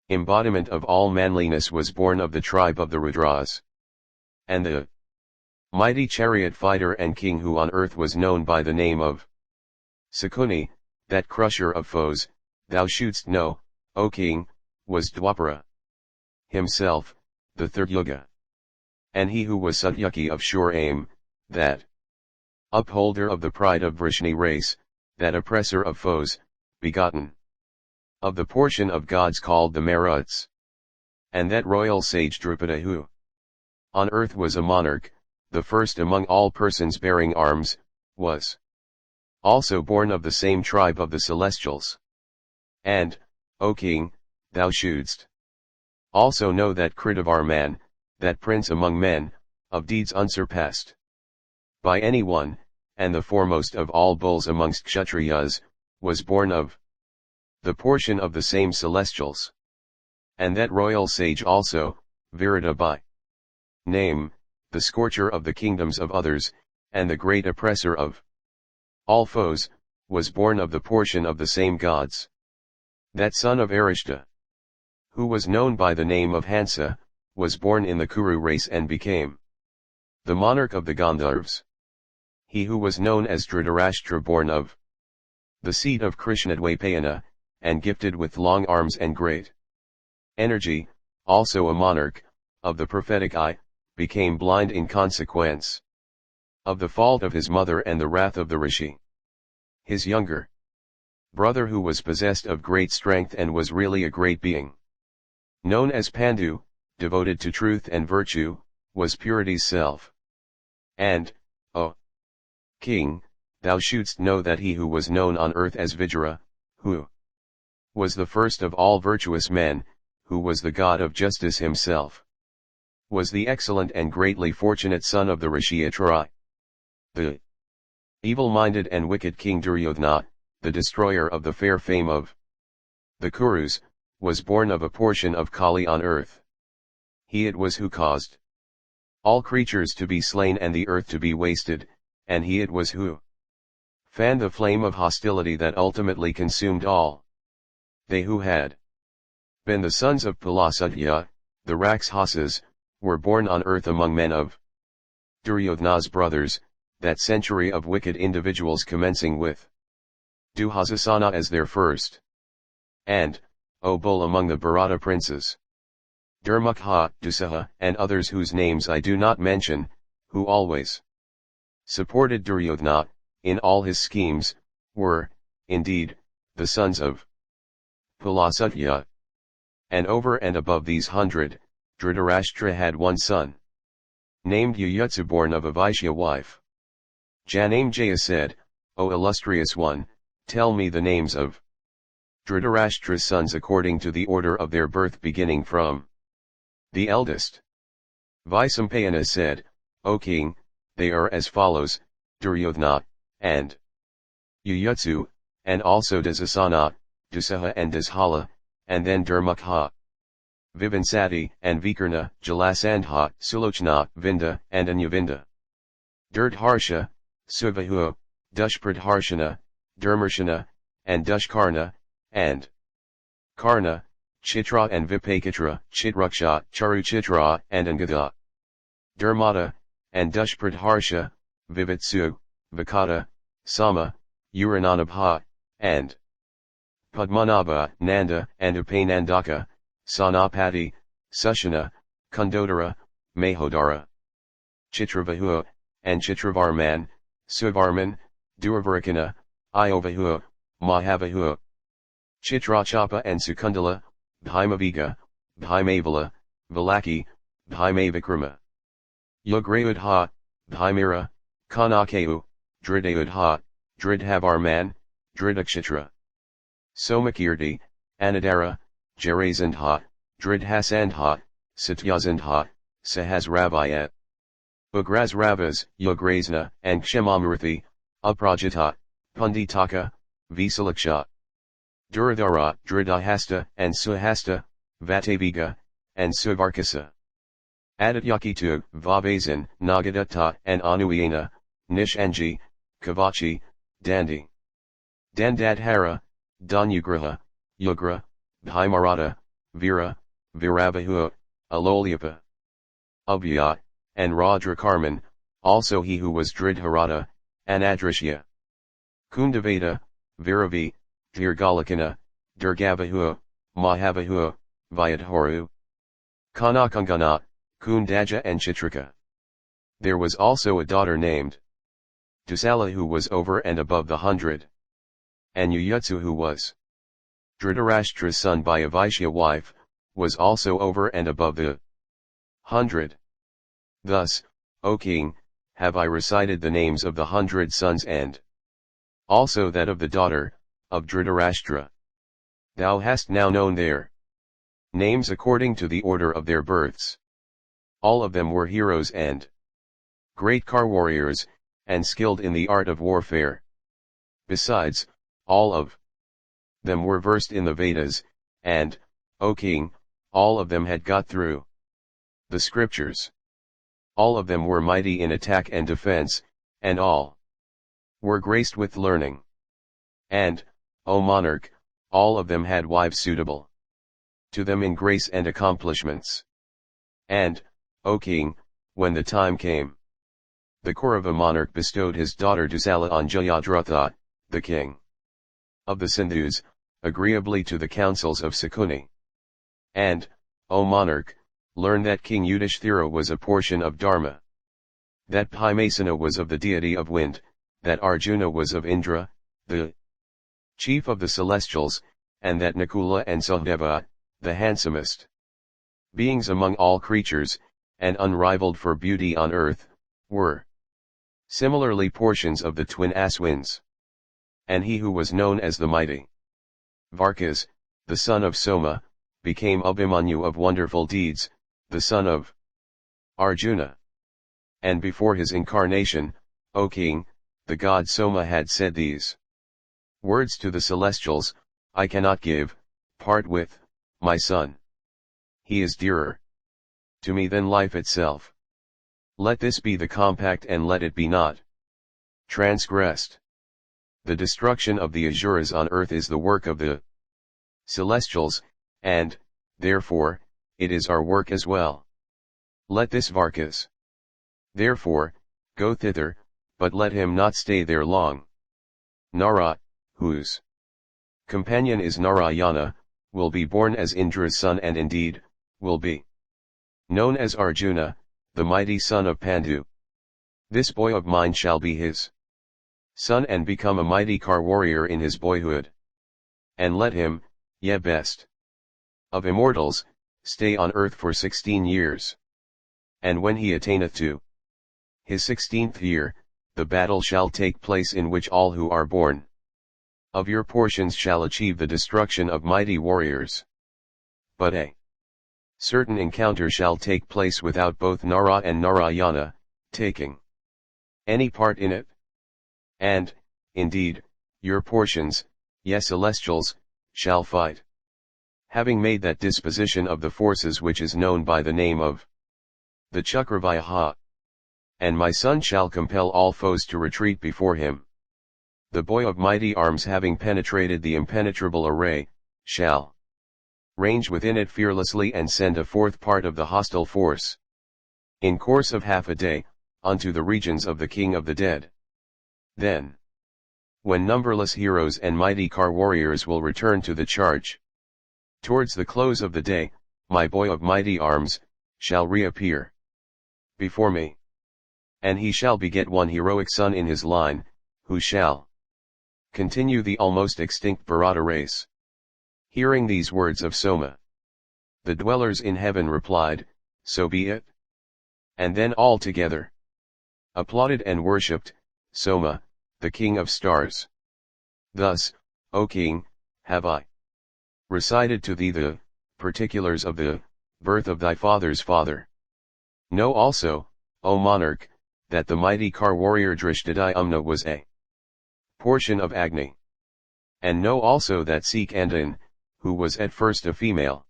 embodiment of all manliness was born of the tribe of the Rudras. And the mighty chariot fighter and king who on earth was known by the name of Sakuni, that crusher of foes, thou shouldst know, O king, was Dwapara himself, the third yuga. And he who was Satyaki of sure aim, that upholder of the pride of Vrishni race, that oppressor of foes, begotten of the portion of gods called the Maruts. And that royal sage Drupada who on earth was a monarch, the first among all persons bearing arms, was also born of the same tribe of the celestials. And, O king, thou shouldst also know that Kritavarman, that prince among men, of deeds unsurpassed by any one, and the foremost of all bulls amongst Kshatriyas, was born of the portion of the same celestials. And that royal sage also, Virata by name, the scorcher of the kingdoms of others, and the great oppressor of all foes, was born of the portion of the same gods. That son of Arishta, who was known by the name of Hansa, was born in the Kuru race and became the monarch of the Gandharvas. He who was known as Dhritarashtra born of the seed of Krishnadwapayana, and gifted with long arms and great energy, also a monarch, of the prophetic eye, became blind in consequence of the fault of his mother and the wrath of the Rishi, his younger brother who was possessed of great strength and was really a great being. Known as Pandu, devoted to truth and virtue, was purity's self. And, O king, thou shouldst know that he who was known on earth as Vijaya, who was the first of all virtuous men, who was the god of justice himself, was the excellent and greatly fortunate son of the Rishyatrai. The evil-minded and wicked king Duryodhana, the destroyer of the fair fame of the Kurus, was born of a portion of Kali on earth. He it was who caused all creatures to be slain and the earth to be wasted, and he it was who fanned the flame of hostility that ultimately consumed all. They who had been the sons of Pulasatya, the Rakshasas, were born on earth among men of Duryodhana's brothers, that century of wicked individuals commencing with Dushasana as their first. And, O bull among the Bharata princes, Durmukha, Dusaha, and others whose names I do not mention, who always supported Duryodhana, in all his schemes, were, indeed, the sons of Pulasatya. And over and above these 100, Dhritarashtra had one son, named Yuyutsu, born of a Vaishya wife. Janamejaya said, O illustrious one, tell me the names of Dhritarashtra's sons according to the order of their birth beginning from the eldest. Vaisampayana said, O king, they are as follows, Duryodhana, and Yuyutsu, and also Dusasana, Dusaha and Dushala, and then Durmukha, Vivansati, and Vikarna, Jalasandha, Sulochna, Vinda, and Anyavinda. Durdharsha, Suvahu, Dushpradharshana, Durmarshana, and Dushkarna, and Karna, Chitra and Vipakitra, Chitraksha, Charuchitra, and Angadha. Durmata, and Dushpradharsha, Vivitsu, Vikata, Sama, Urananabha, and Padmanabha, Nanda, and Upanandaka, Sanapati, Sushana, Kundodara, Mahodara. Chitravahu, and Chitravarman, Suvarman, Duravarkana, Iovahu, Mahavahu. Chitrachapa and Sukundala, Bhimaviga, Bhimavala, Valaki, Bhimavikrama. Yugraudha, Bhimira, Kanakeu, Dridayudha, Dridhavarman, Dridakshitra. Somakirti, Anadara, Jarazandha, Dridhasandha, Satyazandha, Sahasravaya. Ugrazravas, Yugrazna, and Kshemamurthy, Aprajita, Punditaka, Visalaksha. Duradhara, Dridahasta, and Suhasta, Vataviga, and Suvarkasa. Adityakitu, Vavazan, Nagadatta, and Anuyana, Nishanji, Kavachi, Dandi. Dandadhara, Danugraha, Yugra, Bhimarata, Vira, Viravahu, Alolyapa. Abhyat, and Radrakarman, also he who was Dridharata, Anadrishya. Kundaveda, Viravi, Dirgalakana, Durgavahu, Mahavahu, Vyadharu. Kanakangana, Kundaja and Chitrika. There was also a daughter named Dusala who was over and above the 100. And Yuyutsu who was Dhritarashtra's son by a Vaishya wife, was also over and above the 100. Thus, O king, have I recited the names of the 100 sons and also that of the daughter, of Dhritarashtra. Thou hast now known their names according to the order of their births. All of them were heroes and great car warriors, and skilled in the art of warfare. Besides, all of them were versed in the Vedas, and, O king, all of them had got through the scriptures. All of them were mighty in attack and defense, and all were graced with learning. And, O monarch, all of them had wives suitable to them in grace and accomplishments. And, O king, when the time came, the Kaurava monarch bestowed his daughter Dusala on Jayadratha, the king of the Sindhus, agreeably to the counsels of Sakuni. And, O monarch, learn that King Yudhishthira was a portion of Dharma, that Bhimasena was of the deity of wind, that Arjuna was of Indra, the chief of the celestials, and that Nakula and Sahadeva, the handsomest beings among all creatures, and unrivaled for beauty on earth, were similarly portions of the twin Aswins. And he who was known as the mighty Varkas, the son of Soma, became Abhimanyu of wonderful deeds, the son of Arjuna. And before his incarnation, O king, the god Soma had said these words to the celestials: I cannot part with, my son. He is dearer to me than life itself. Let this be the compact, and let it be not transgressed. The destruction of the Asuras on earth is the work of the celestials, and, therefore, it is our work as well. Let this Varkas, therefore, go thither, but let him not stay there long. Nara, whose companion is Narayana, will be born as Indra's son, and indeed, will be known as Arjuna, the mighty son of Pandu. This boy of mine shall be his son, and become a mighty car warrior in his boyhood. And let him, ye best of immortals, stay on earth for 16 years. And when he attaineth to his 16th year, the battle shall take place, in which all who are born of your portions shall achieve the destruction of mighty warriors. But a certain encounter shall take place without both Nara and Narayana taking any part in it. And, indeed, your portions, ye celestials, shall fight, having made that disposition of the forces which is known by the name of the Chakravyuha. And my son shall compel all foes to retreat before him. The boy of mighty arms, having penetrated the impenetrable array, shall range within it fearlessly, and send a fourth part of the hostile force, in course of half a day, unto the regions of the king of the dead. Then, when numberless heroes and mighty car warriors will return to the charge, towards the close of the day, my boy of mighty arms shall reappear before me. And he shall beget one heroic son in his line, who shall continue the almost extinct Bharata race. Hearing these words of Soma, the dwellers in heaven replied, so be it. And then all together applauded and worshipped Soma, the king of stars. Thus, O king, have I recited to thee the particulars of the birth of thy father's father. Know also, O monarch, that the mighty car warrior Drishtadhyumna was a portion of Agni. And know also that Sekandan, who was at first a female,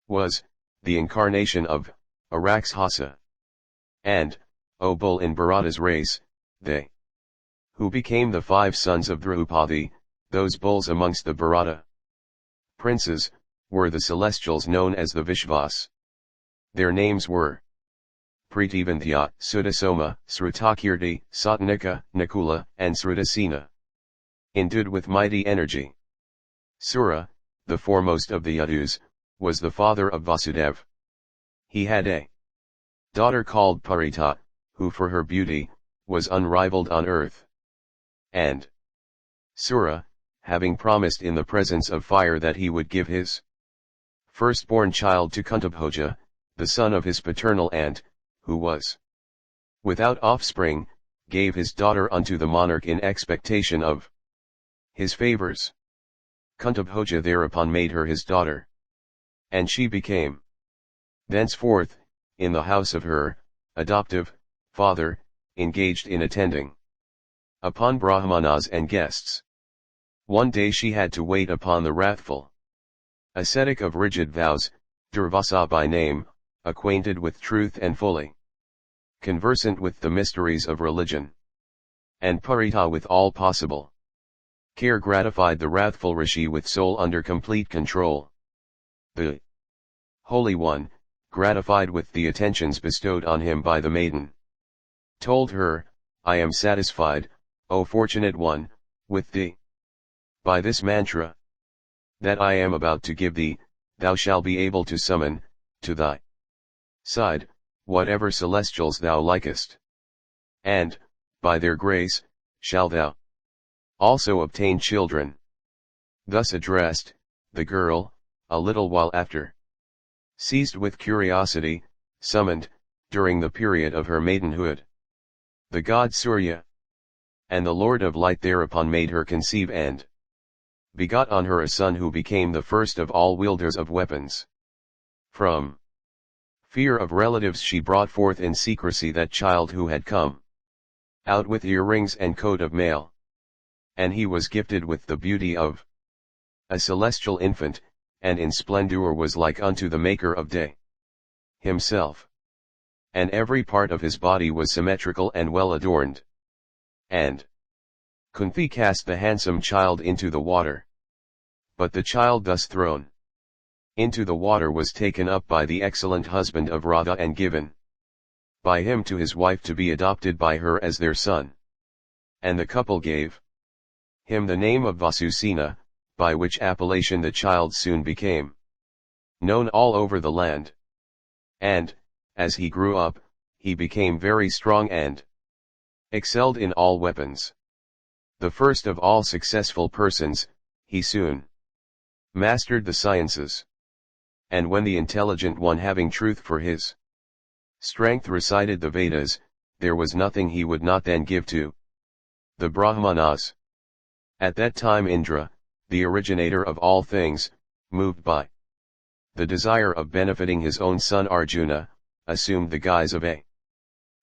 was the incarnation of a Rakshasa. And, O bull in Bharata's race, they who became the 5 sons of Draupadi, those bulls amongst the Bharata princes, were the celestials known as the Vishvas. Their names were Prithivandhya, Sudasoma, Srutakirti, Satnika, Nakula, and Srudasena. Endued with mighty energy, Sura, the foremost of the Yadus, was the father of Vasudev. He had a daughter called Parita, who for her beauty, was unrivaled on earth. And Sura, having promised in the presence of fire that he would give his firstborn child to Kuntabhoja, the son of his paternal aunt, who was without offspring, gave his daughter unto the monarch in expectation of his favors. Kuntabhoja thereupon made her his daughter. And she became thenceforth, in the house of her adoptive father, engaged in attending upon Brahmanas and guests. One day she had to wait upon the wrathful ascetic of rigid vows, Durvasa by name, acquainted with truth and fully conversant with the mysteries of religion. And Parita with all possible care gratified the wrathful rishi with soul under complete control. The Holy One, gratified with the attentions bestowed on him by the maiden, told her, I am satisfied, O fortunate one, with thee. By this mantra that I am about to give thee, thou shalt be able to summon, to thy side, whatever celestials thou likest. And, by their grace, shalt thou also obtain children. Thus addressed, the girl, a little while after, seized with curiosity, summoned, during the period of her maidenhood, the god Surya. And the Lord of Light thereupon made her conceive and begot on her a son who became the first of all wielders of weapons. From fear of relatives she brought forth in secrecy that child who had come out with earrings and coat of mail. And he was gifted with the beauty of a celestial infant, and in splendor was like unto the maker of day himself. And every part of his body was symmetrical and well adorned. And Kunti cast the handsome child into the water. But the child thus thrown into the water was taken up by the excellent husband of Radha and given by him to his wife to be adopted by her as their son. And the couple gave him the name of Vasusena, by which appellation the child soon became known all over the land. And, as he grew up, he became very strong and excelled in all weapons. The first of all successful persons, he soon mastered the sciences. And when the intelligent one having truth for his strength recited the Vedas, there was nothing he would not then give to the Brahmanas. At that time Indra, the originator of all things, moved by the desire of benefiting his own son Arjuna, assumed the guise of a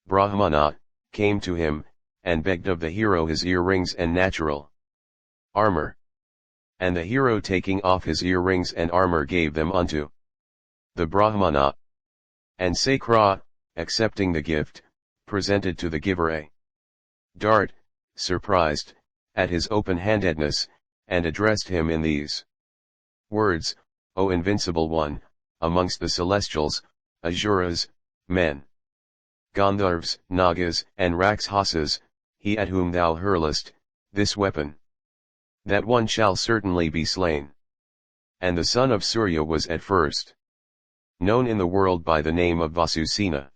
Brahmana, came to him, and begged of the hero his earrings and natural armor. And the hero taking off his earrings and armor gave them unto the Brahmana. And Sakra, accepting the gift, presented to the giver a dart, surprised at his open-handedness, and addressed him in these words: O invincible one, amongst the celestials, Asuras, men, Gandharvas, Nagas, and Rakshasas, he at whom thou hurlest this weapon, that one shall certainly be slain. And the son of Surya was at first known in the world by the name of Vasusena.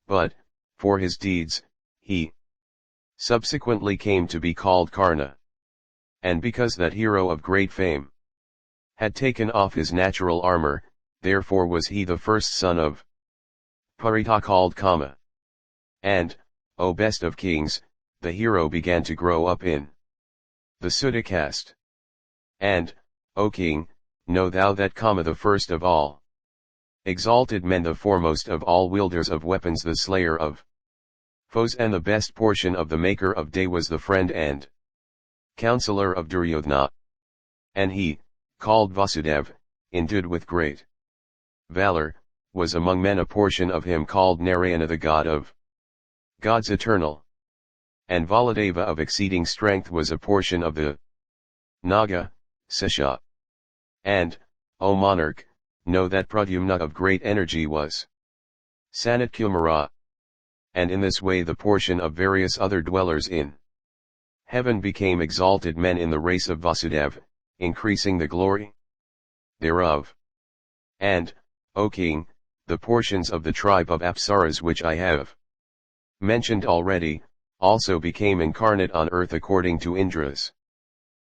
But, for his deeds, he subsequently came to be called Karna. And because that hero of great fame had taken off his natural armor, therefore was he the first son of Parita called Kama. And, O best of kings, the hero began to grow up in the Sudha caste. And, O king, know thou that Kama the first of all exalted men, the foremost of all wielders of weapons, the slayer of foes, and the best portion of the maker of day, was the friend and counselor of Duryodhana. And he, called Vasudev, endued with great valor, was among men a portion of him called Narayana, the god of gods eternal. And Valadeva of exceeding strength was a portion of the Naga, Sesha. And, O monarch, know that Pradyumna of great energy was Sanatkumara. And in this way the portion of various other dwellers in heaven became exalted men in the race of Vasudev, increasing the glory thereof. And, O king, the portions of the tribe of Apsaras which I have mentioned already, also became incarnate on earth according to Indra's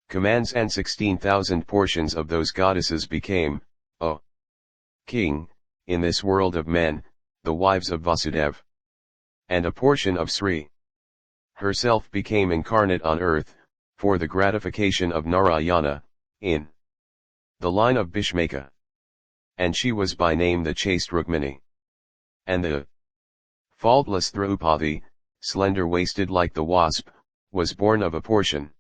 commands, and 16,000 portions of those goddesses became, O king, in this world of men, the wives of Vasudev. And a portion of Sri herself became incarnate on earth, for the gratification of Narayana, in the line of Bhishmaka. And she was by name the chaste Rukmini. And the faultless Draupadi, slender-waisted like the wasp, was born of a portion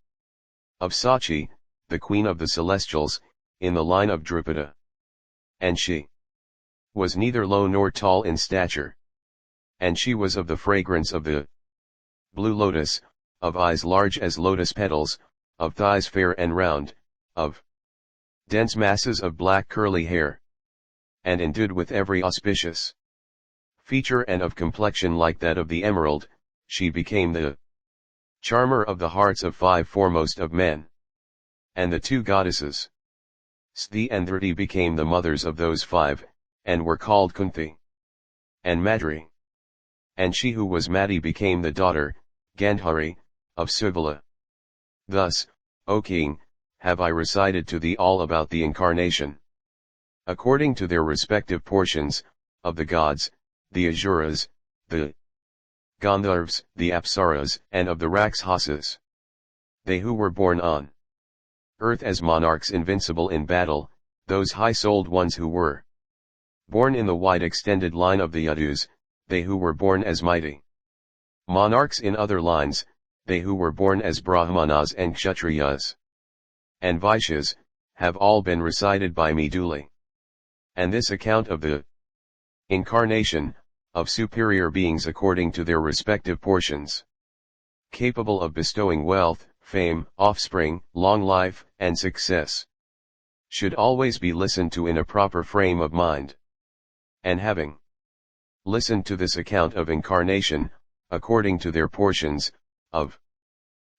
of Sachi, the queen of the celestials, in the line of Drupada. And she was neither low nor tall in stature. And she was of the fragrance of the blue lotus, of eyes large as lotus petals, of thighs fair and round, of dense masses of black curly hair, and endued with every auspicious feature, and of complexion like that of the emerald. She became the charmer of the hearts of 5 foremost of men. And the 2 goddesses, Sthi and Dhriti, became the mothers of those 5, and were called Kunti and Madri. And she who was Mati became the daughter, Gandhari, of Subala. Thus, O king, have I recited to thee all about the incarnation. According to their respective portions, of the gods, the Asuras, the Gandharvas, the Apsaras, and of the Rakshasas. They who were born on earth as monarchs invincible in battle, those high-souled ones who were born in the wide extended line of the Yadus, they who were born as mighty monarchs in other lines, they who were born as Brahmanas and Kshatriyas and Vaishyas, have all been recited by me duly. And this account of the incarnation, of superior beings according to their respective portions, capable of bestowing wealth, fame, offspring, long life, and success, should always be listened to in a proper frame of mind. And having listened to this account of incarnation, according to their portions, of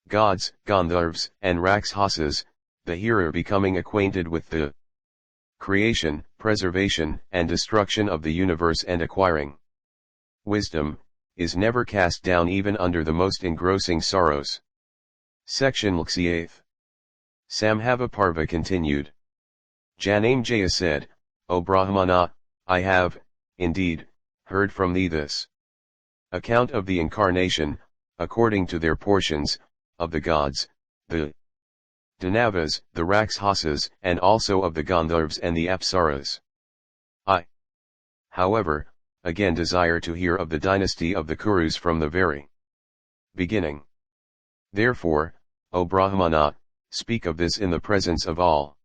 gods, Gandharvas, and Rakshasas, the hearer becoming acquainted with the creation, preservation, and destruction of the universe and acquiring wisdom, is never cast down even under the most engrossing sorrows. Section 8. Sambhava Parva continued. Janamejaya said, O Brahmana, I have, indeed, heard from thee this account of the incarnation, according to their portions, of the gods, the Danavas, the Rakshasas, and also of the Gandharvas and the Apsaras. I, however, again desire to hear of the dynasty of the Kurus from the very beginning. Therefore, O Brahmana, speak of this in the presence of all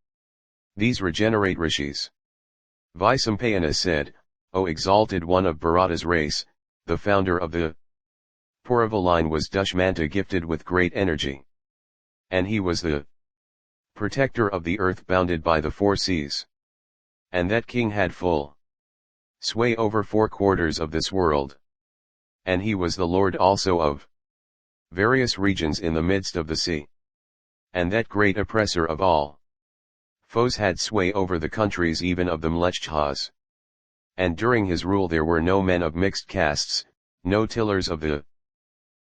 these regenerate rishis. Vaisampayana said, O exalted one of Bharata's race, the founder of the Paurava line was Dushmanta, gifted with great energy. And he was the protector of the earth bounded by the four seas. And that king had full sway over 4/4 of this world. And he was the lord also of various regions in the midst of the sea. And that great oppressor of all foes had sway over the countries even of the Mlechchhas. And during his rule there were no men of mixed castes, no tillers of the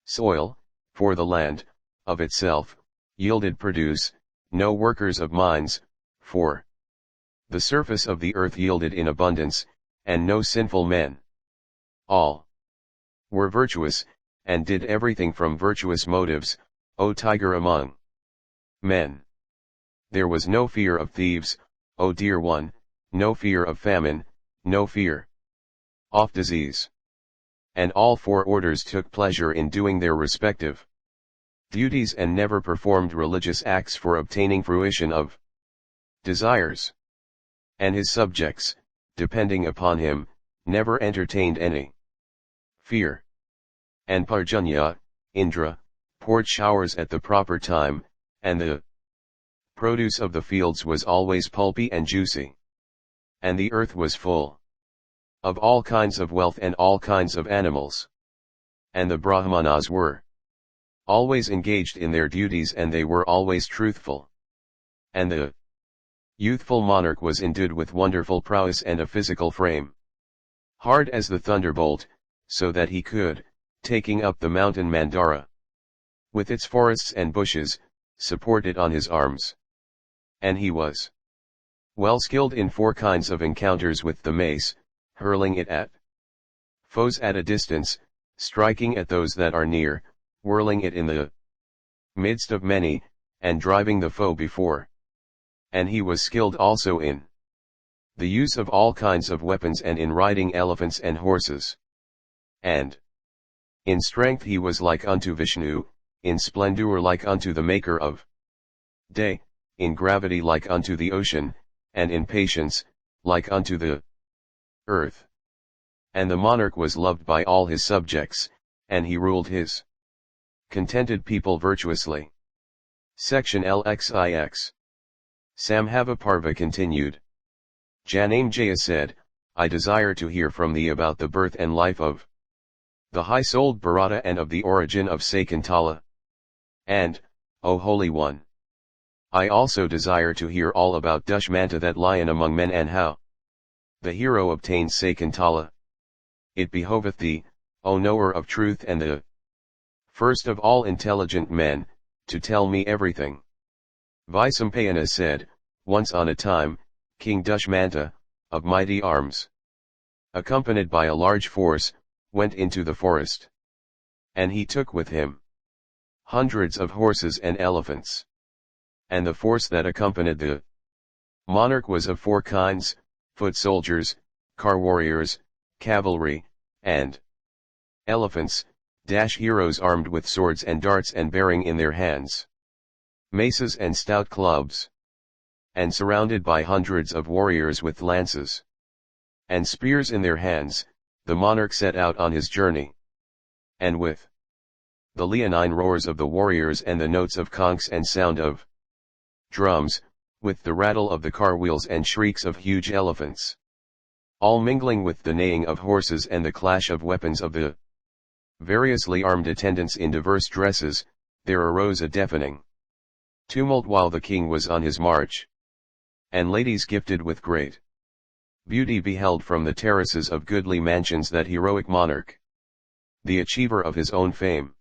soil, for the land, of itself, yielded produce, no workers of mines, for the surface of the earth yielded in abundance, and no sinful men. All were virtuous, and did everything from virtuous motives, O tiger among men. There was no fear of thieves, O dear one, no fear of famine, no fear of disease. And all four orders took pleasure in doing their respective duties and never performed religious acts for obtaining fruition of desires. And his subjects, depending upon him, never entertained any fear. And Parjanya, Indra, poured showers at the proper time, and the produce of the fields was always pulpy and juicy. And the earth was full of all kinds of wealth and all kinds of animals. And the Brahmanas were always engaged in their duties, and they were always truthful. And the youthful monarch was endued with wonderful prowess and a physical frame hard as the thunderbolt, so that he could, taking up the mountain Mandara with its forests and bushes, support it on his arms. And he was well skilled in 4 kinds of encounters with the mace, hurling it at foes at a distance, striking at those that are near, whirling it in the midst of many, and driving the foe before. And he was skilled also in the use of all kinds of weapons and in riding elephants and horses. And in strength he was like unto Vishnu, in splendor like unto the maker of day, in gravity like unto the ocean, and in patience, like unto the earth. And the monarch was loved by all his subjects, and he ruled his contented people virtuously. Section LXIX. Sambhava Parva continued. Janamejaya said, I desire to hear from thee about the birth and life of the high-souled Bharata and of the origin of Sakuntala. And, O Holy One, I also desire to hear all about Dushmanta, that lion among men, and how the hero obtains Sakuntala. It behoveth thee, O knower of truth and the first of all intelligent men, to tell me everything. Vaisampayana said, once on a time, King Dushmanta, of mighty arms, accompanied by a large force, went into the forest. And he took with him hundreds of horses and elephants. And the force that accompanied the monarch was of four kinds: foot soldiers, car warriors, cavalry, and elephants, heroes armed with swords and darts and bearing in their hands maces and stout clubs, and surrounded by hundreds of warriors with lances and spears in their hands. The monarch set out on his journey. And with the leonine roars of the warriors and the notes of conchs and sound of drums, with the rattle of the car wheels and shrieks of huge elephants, all mingling with the neighing of horses and the clash of weapons of the variously armed attendants in diverse dresses, there arose a deafening tumult while the king was on his march. And ladies gifted with great beauty beheld from the terraces of goodly mansions that heroic monarch, the achiever of his own fame.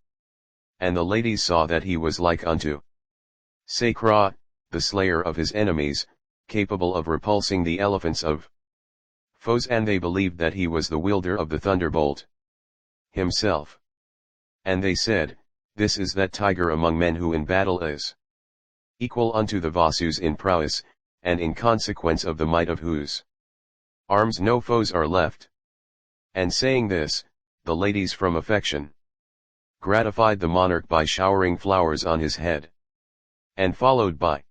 And the ladies saw that he was like unto Sakra, the slayer of his enemies, capable of repulsing the elephants of foes, and they believed that he was the wielder of the thunderbolt himself. And they said, this is that tiger among men who in battle is equal unto the Vasus in prowess, and in consequence of the might of whose arms no foes are left. And saying this, the ladies from affection gratified the monarch by showering flowers on his head, and followed by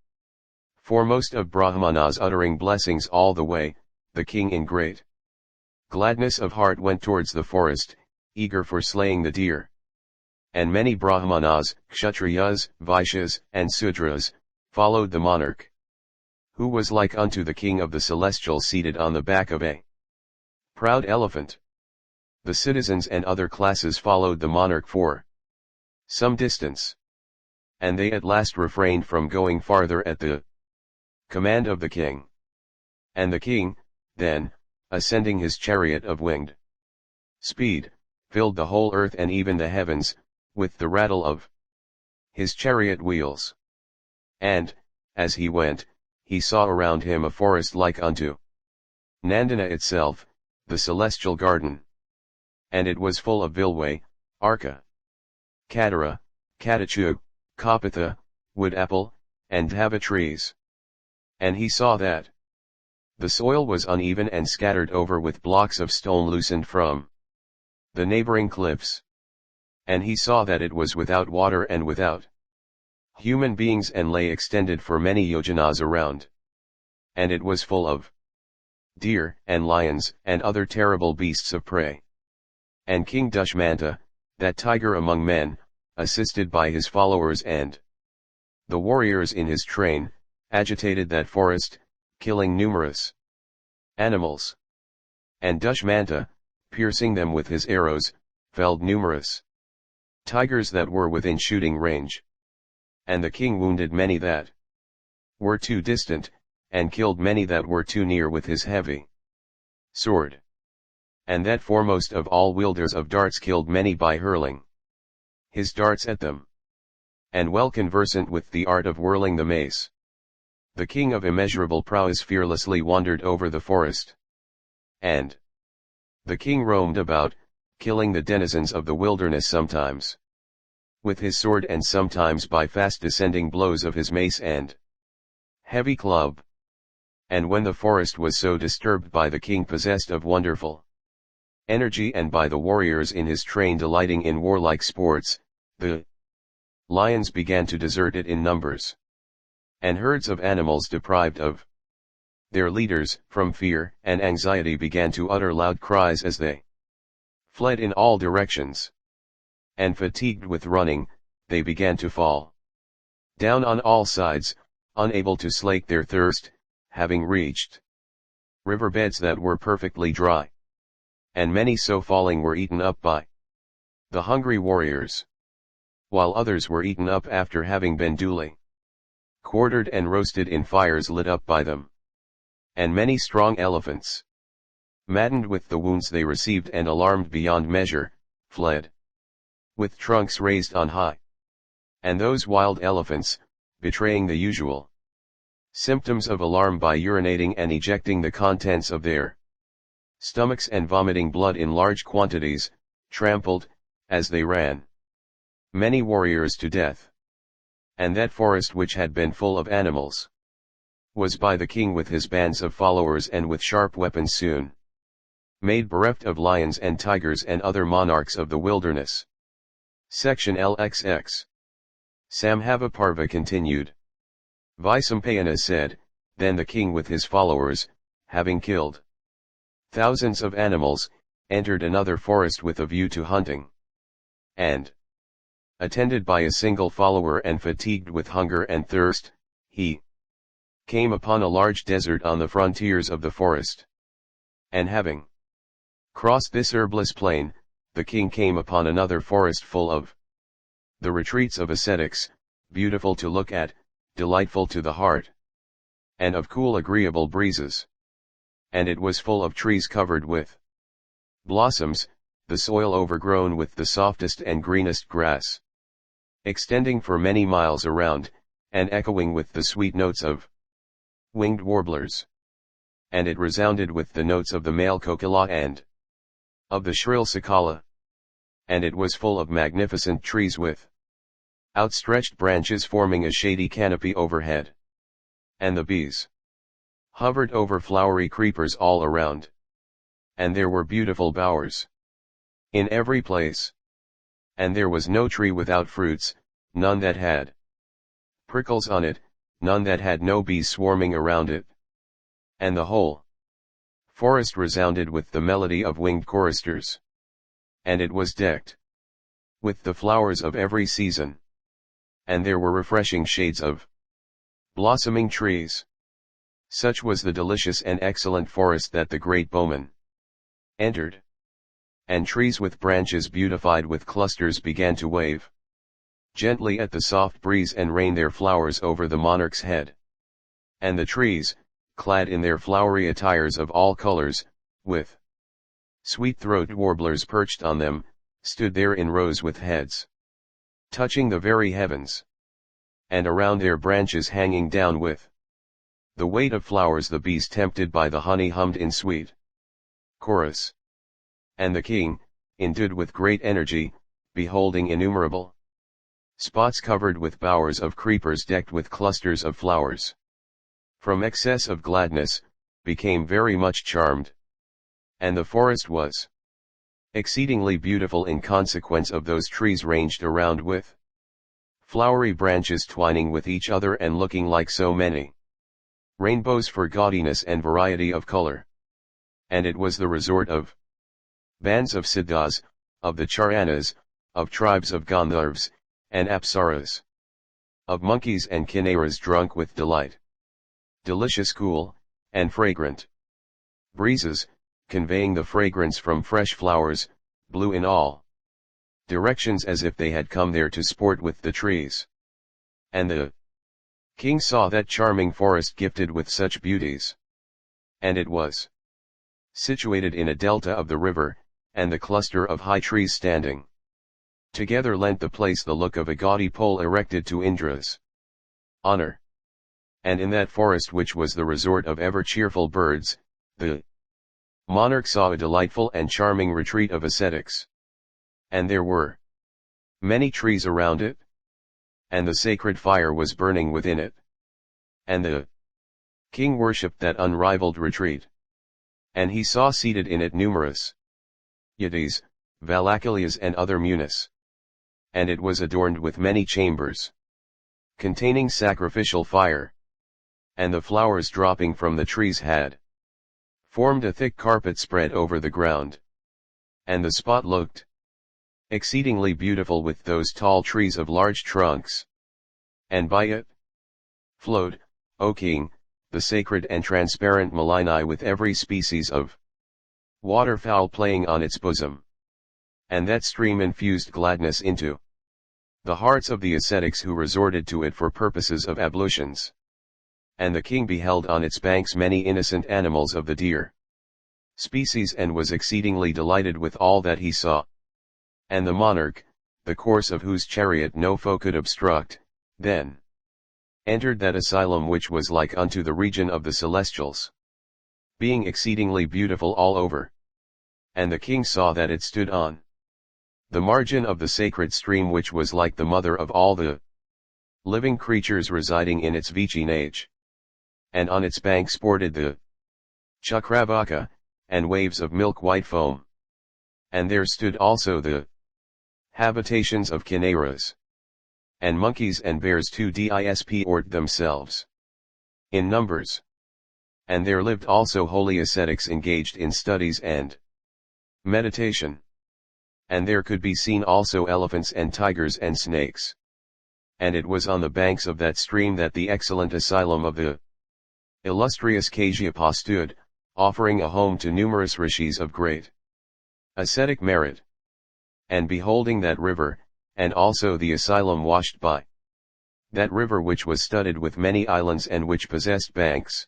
foremost of Brahmanas uttering blessings all the way, the king in great gladness of heart went towards the forest, eager for slaying the deer. And many Brahmanas, Kshatriyas, Vaishyas, and Sudras, followed the monarch, who was like unto the king of the celestial seated on the back of a proud elephant. The citizens and other classes followed the monarch for some distance, and they at last refrained from going farther at the command of the king. And the king, then, ascending his chariot of winged speed, filled the whole earth and even the heavens, with the rattle of his chariot wheels. And, as he went, he saw around him a forest like unto Nandana itself, the celestial garden. And it was full of Vilway, Arka, Katara, Katachug, Kapitha, wood apple, and dhava trees. And he saw that the soil was uneven and scattered over with blocks of stone loosened from the neighboring cliffs. And he saw that it was without water and without human beings, and lay extended for many yojanas around. And it was full of deer, and lions, and other terrible beasts of prey. And King Dushmanta, that tiger among men, assisted by his followers and the warriors in his train, agitated that forest, killing numerous animals. And Dushmanta, piercing them with his arrows, felled numerous tigers that were within shooting range. And the king wounded many that were too distant, and killed many that were too near with his heavy sword. And that foremost of all wielders of darts killed many by hurling his darts at them. And well conversant with the art of whirling the mace, the king of immeasurable prowess fearlessly wandered over the forest. And the king roamed about, killing the denizens of the wilderness sometimes with his sword, and sometimes by fast descending blows of his mace and heavy club. And when the forest was so disturbed by the king possessed of wonderful energy, and by the warriors in his train delighting in warlike sports, the lions began to desert it in numbers. And herds of animals deprived of their leaders, from fear and anxiety, began to utter loud cries as they fled in all directions. And fatigued with running, they began to fall down on all sides, unable to slake their thirst, having reached riverbeds that were perfectly dry. And many so falling were eaten up by the hungry warriors, while others were eaten up after having been duly quartered and roasted in fires lit up by them. And many strong elephants, maddened with the wounds they received and alarmed beyond measure, fled with trunks raised on high. And those wild elephants, betraying the usual symptoms of alarm by urinating and ejecting the contents of their stomachs and vomiting blood in large quantities, trampled, as they ran, many warriors to death. And that forest which had been full of animals was by the king with his bands of followers and with sharp weapons soon made bereft of lions and tigers and other monarchs of the wilderness. Section LXX. Samhava continued. Vaisampayana said, then the king with his followers, having killed thousands of animals, entered another forest with a view to hunting. And, attended by a single follower and fatigued with hunger and thirst, he came upon a large desert on the frontiers of the forest. And having crossed this herbless plain, the king came upon another forest full of the retreats of ascetics, beautiful to look at, delightful to the heart, and of cool agreeable breezes. And it was full of trees covered with blossoms, the soil overgrown with the softest and greenest grass, extending for many miles around, and echoing with the sweet notes of winged warblers. And it resounded with the notes of the male kokila and of the shrill cicala. And it was full of magnificent trees with outstretched branches forming a shady canopy overhead. And the bees hovered over flowery creepers all around. And there were beautiful bowers in every place. And there was no tree without fruits, none that had prickles on it, none that had no bees swarming around it. And the whole forest resounded with the melody of winged choristers. And it was decked with the flowers of every season. And there were refreshing shades of blossoming trees. Such was the delicious and excellent forest that the great bowman entered. And trees with branches beautified with clusters began to wave gently at the soft breeze and rain their flowers over the monarch's head. And the trees, clad in their flowery attires of all colors, with sweet-throat warblers perched on them, stood there in rows with heads touching the very heavens. And around their branches hanging down with the weight of flowers the bees tempted by the honey hummed in sweet chorus. And the king, endued with great energy, beholding innumerable spots covered with bowers of creepers decked with clusters of flowers, from excess of gladness, became very much charmed. And the forest was exceedingly beautiful in consequence of those trees ranged around with flowery branches twining with each other and looking like so many rainbows for gaudiness and variety of color. And it was the resort of bands of siddhas, of the charanas, of tribes of gandharvas, and apsaras, of monkeys and kinnaras drunk with delight. Delicious cool, and fragrant breezes, conveying the fragrance from fresh flowers, blew in all directions as if they had come there to sport with the trees. And the king saw that charming forest gifted with such beauties. And it was situated in a delta of the river, and the cluster of high trees standing together lent the place the look of a gaudy pole erected to Indra's honor. And in that forest which was the resort of ever cheerful birds, the monarch saw a delightful and charming retreat of ascetics. And there were many trees around it, and the sacred fire was burning within it. And the king worshipped that unrivaled retreat. And he saw seated in it numerous yadis, valakulias and other munis. And it was adorned with many chambers, containing sacrificial fire. And the flowers dropping from the trees had formed a thick carpet spread over the ground. And the spot looked exceedingly beautiful with those tall trees of large trunks. And by it flowed, O king, the sacred and transparent Malini with every species of waterfowl playing on its bosom. And that stream infused gladness into the hearts of the ascetics who resorted to it for purposes of ablutions. And the king beheld on its banks many innocent animals of the deer species and was exceedingly delighted with all that he saw. And the monarch, the course of whose chariot no foe could obstruct, then entered that asylum which was like unto the region of the celestials, being exceedingly beautiful all over. And the king saw that it stood on the margin of the sacred stream which was like the mother of all the living creatures residing in its vichinage. And on its bank sported the chakravaka, and waves of milk-white foam. And there stood also the habitations of chimeras, and monkeys and bears to disport themselves in numbers. And there lived also holy ascetics engaged in studies and meditation. And there could be seen also elephants and tigers and snakes. And it was on the banks of that stream that the excellent asylum of the illustrious Kasyapa stood, offering a home to numerous rishis of great ascetic merit. And beholding that river, and also the asylum washed by that river which was studded with many islands and which possessed banks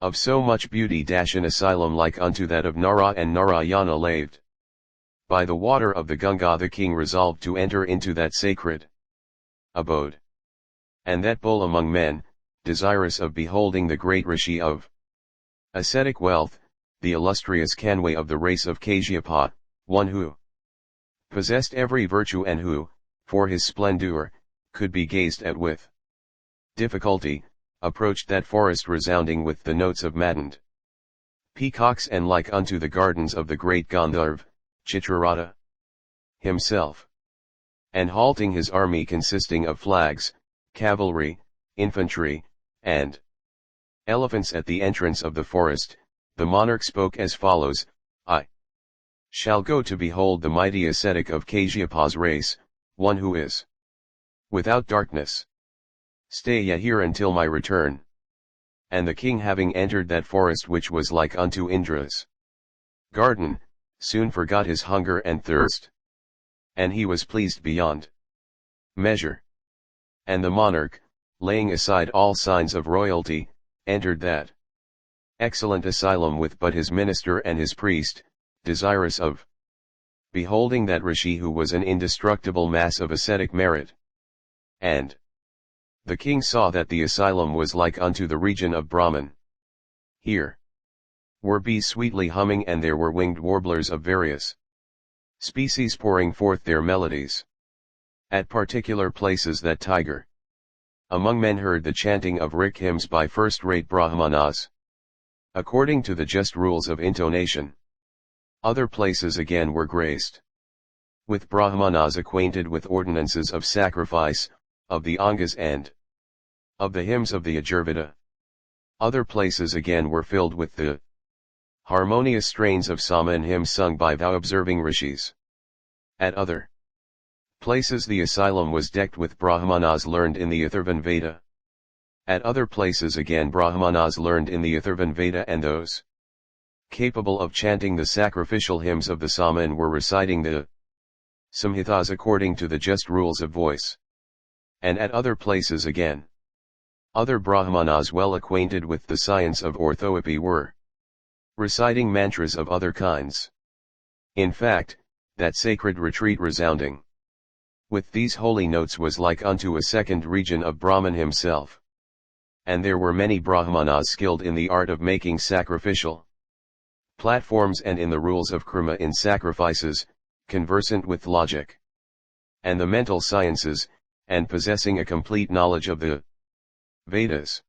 of so much beauty, an asylum like unto that of Nara and Narayana laved by the water of the Ganga, the king resolved to enter into that sacred abode. And that bull among men, desirous of beholding the great rishi of ascetic wealth, the illustrious Kanway of the race of Kasyapa, one who possessed every virtue and who, for his splendor, could be gazed at with difficulty, approached that forest resounding with the notes of maddened peacocks and like unto the gardens of the great Gandharv, Chitrarata himself. And halting his army consisting of flags, cavalry, infantry, and elephants at the entrance of the forest, the monarch spoke as follows: I shall go to behold the mighty ascetic of Kasyapa's race, one who is without darkness. Stay ye here until my return. And the king, having entered that forest which was like unto Indra's garden, soon forgot his hunger and thirst. And he was pleased beyond measure. And the monarch, laying aside all signs of royalty, entered that excellent asylum with but his minister and his priest, desirous of beholding that rishi who was an indestructible mass of ascetic merit. And the king saw that the asylum was like unto the region of Brahman. Here were bees sweetly humming, and there were winged warblers of various species pouring forth their melodies. At particular places that tiger among men heard the chanting of rik hymns by first-rate Brahmanas, according to the just rules of intonation. Other places again were graced with Brahmanas acquainted with ordinances of sacrifice, of the angas and of the hymns of the Yajurveda. Other places again were filled with the harmonious strains of Saman hymns sung by vow-observing rishis. At other places the asylum was decked with Brahmanas learned in the VEDA. At other places again Brahmanas learned in the VEDA, and those capable of chanting the sacrificial hymns of the Saman were reciting the Samhitas according to the just rules of voice. And at other places again, other Brahmanas well acquainted with the science of orthoepy were reciting mantras of other kinds. In fact, that sacred retreat resounding with these holy notes was like unto a second region of Brahman himself. And there were many Brahmanas skilled in the art of making sacrificial platforms and in the rules of karma in sacrifices, conversant with logic and the mental sciences, and possessing a complete knowledge of the Vedas.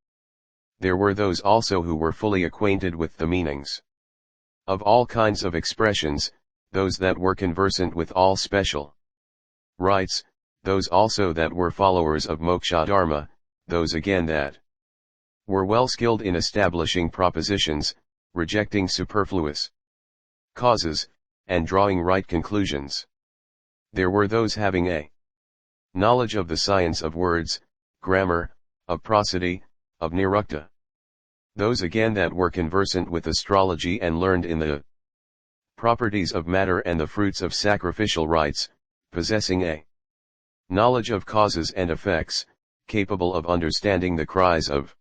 There were those also who were fully acquainted with the meanings of all kinds of expressions, those that were conversant with all special rites, those also that were followers of moksha dharma, those again that were well skilled in establishing propositions, rejecting superfluous causes, and drawing right conclusions. There were those having a knowledge of the science of words, grammar, of prosody, of nirukta. Those again that were conversant with astrology and learned in the properties of matter and the fruits of sacrificial rites, possessing a knowledge of causes and effects, capable of understanding the cries of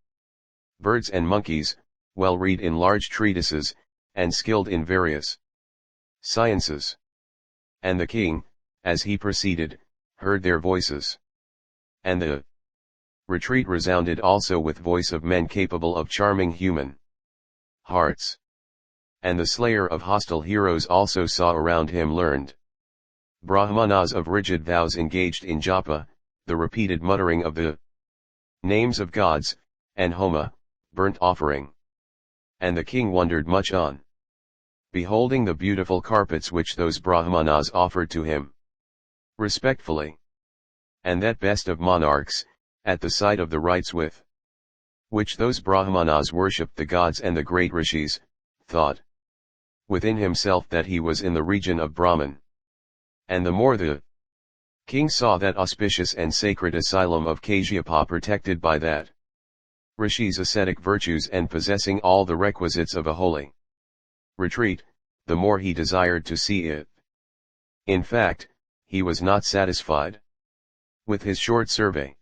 birds and monkeys, well read in large treatises, and skilled in various sciences. And the king, as he proceeded, heard their voices. And the Retreat resounded also with voice of men capable of charming human hearts. And the slayer of hostile heroes also saw around him learned Brahmanas of rigid vows engaged in japa, the repeated muttering of the names of gods, and homa, burnt offering. And the king wondered much on beholding the beautiful carpets which those Brahmanas offered to him respectfully. And that best of monarchs, at the sight of the rites with which those Brahmanas worshipped the gods and the great rishis, thought within himself that he was in the region of Brahman. And the more the king saw that auspicious and sacred asylum of Kasyapa protected by that rishi's ascetic virtues and possessing all the requisites of a holy retreat, the more he desired to see it. In fact, he was not satisfied with his short survey.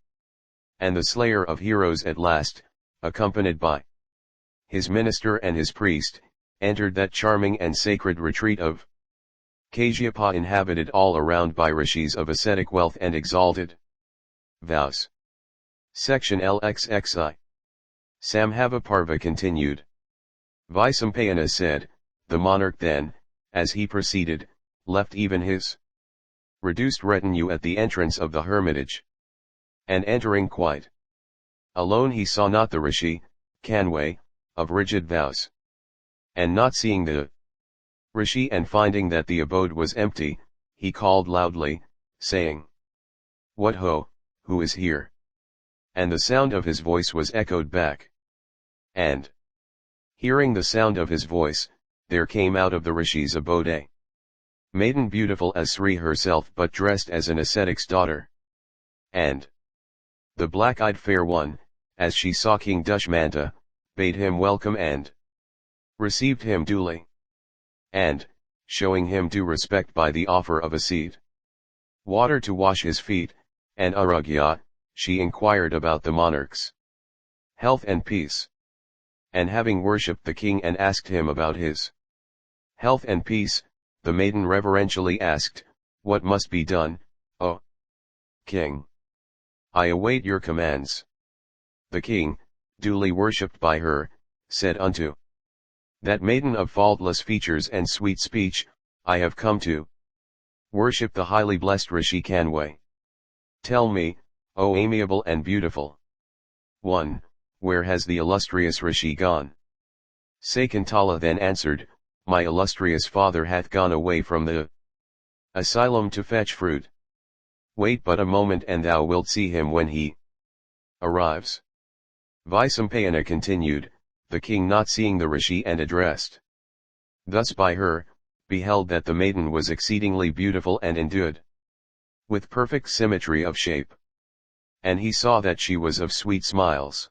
And the slayer of heroes at last, accompanied by his minister and his priest, entered that charming and sacred retreat of Kasyapa, inhabited all around by rishis of ascetic wealth and exalted vows. Section LXXI. Sambhava Parva continued. Vaisampayana said, the monarch then, as he proceeded, left even his reduced retinue at the entrance of the hermitage. And entering quite alone, he saw not the rishi, Kanway, of rigid vows. And not seeing the rishi and finding that the abode was empty, he called loudly, saying, What ho, who is here? And the sound of his voice was echoed back. And hearing the sound of his voice, there came out of the rishi's abode a maiden beautiful as Sri herself but dressed as an ascetic's daughter. And the black-eyed fair one, as she saw King Dushmanta, bade him welcome and received him duly. And, showing him due respect by the offer of a seat, water to wash his feet, and aragya, she inquired about the monarch's health and peace. And having worshipped the king and asked him about his health and peace, the maiden reverentially asked, What must be done, O king? I await your commands. The king, duly worshipped by her, said unto that maiden of faultless features and sweet speech, I have come to worship the highly blessed Rishi Kanway. Tell me, O amiable and beautiful one, where has the illustrious Rishi gone? Sakantala then answered, My illustrious father hath gone away from the asylum to fetch fruit. Wait but a moment and thou wilt see him when he arrives. Vaisampayana continued, the king not seeing the rishi and addressed thus by her, beheld that the maiden was exceedingly beautiful and endued with perfect symmetry of shape. And he saw that she was of sweet smiles.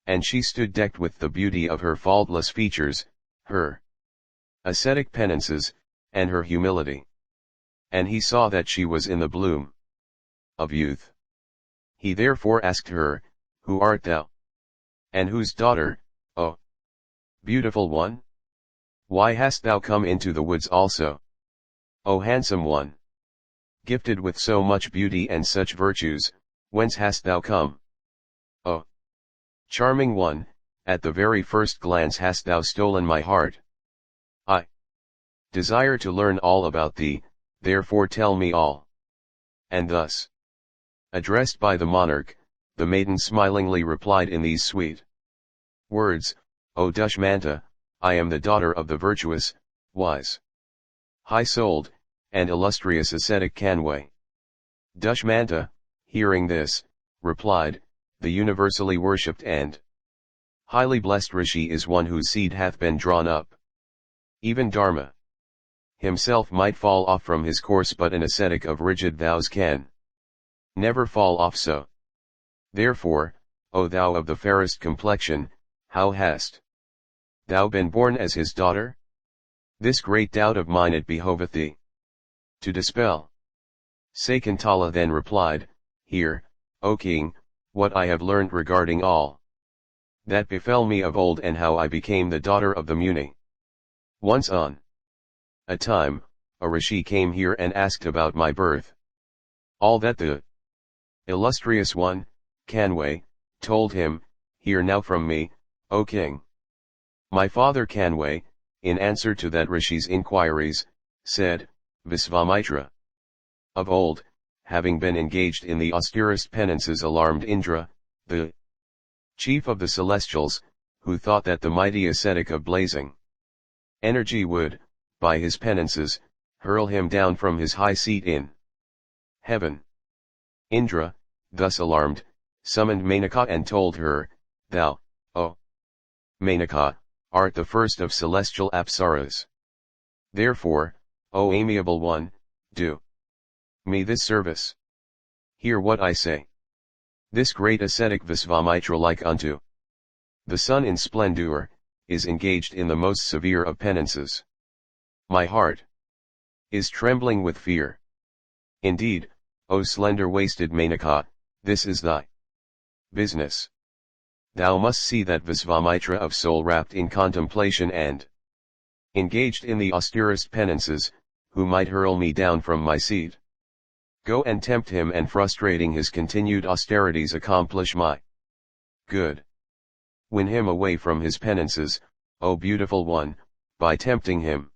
And she stood decked with the beauty of her faultless features, her ascetic penances, and her humility. And he saw that she was in the bloom of youth. He therefore asked her, Who art thou? And whose daughter, O beautiful one? Why hast thou come into the woods also? O handsome one, gifted with so much beauty and such virtues, whence hast thou come? O charming one, at the very first glance hast thou stolen my heart. I desire to learn all about thee, therefore tell me all. And thus, addressed by the monarch, the maiden smilingly replied in these sweet words, O Dushmanta, I am the daughter of the virtuous, wise, high-souled, and illustrious ascetic Kanway. Dushmanta, hearing this, replied, The universally worshipped and highly blessed Rishi is one whose seed hath been drawn up. Even Dharma himself might fall off from his course, but an ascetic of rigid vows can never fall off so. Therefore, O thou of the fairest complexion, how hast thou been born as his daughter? This great doubt of mine it behoveth thee to dispel. Sakantala then replied, Hear, O king, what I have learned regarding all that befell me of old and how I became the daughter of the Muni. Once on a time, a rishi came here and asked about my birth. All that the illustrious one, Kanway, told him, "Hear now from me, O king. My father Kanway, in answer to that rishi's inquiries, said, Visvamitra. Of old, having been engaged in the austerest penances, alarmed Indra, the chief of the celestials, who thought that the mighty ascetic of blazing energy would, by his penances, hurl him down from his high seat in heaven. Indra, thus alarmed, summoned Menaka and told her, Thou, O Menaka, art the first of celestial apsaras. Therefore, O amiable one, do me this service. Hear what I say. This great ascetic Visvamitra, like unto the sun in splendor, is engaged in the most severe of penances. My heart is trembling with fear. Indeed, O slender-waisted Menaka, this is thy business. Thou must see that Visvamitra of soul wrapped in contemplation and engaged in the austerest penances, who might hurl me down from my seat. Go and tempt him, and frustrating his continued austerities accomplish my good. Win him away from his penances, O beautiful one, by tempting him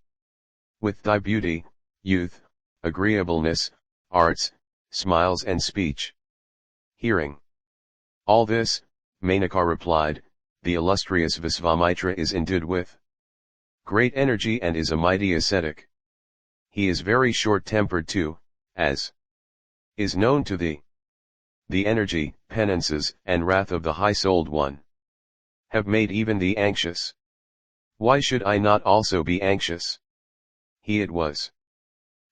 with thy beauty, youth, agreeableness, arts, smiles and speech. Hearing all this, Menaka replied, The illustrious Visvamitra is endued with great energy and is a mighty ascetic. He is very short-tempered too, as is known to thee. The energy, penances, and wrath of the high-souled one have made even thee anxious. Why should I not also be anxious? He it was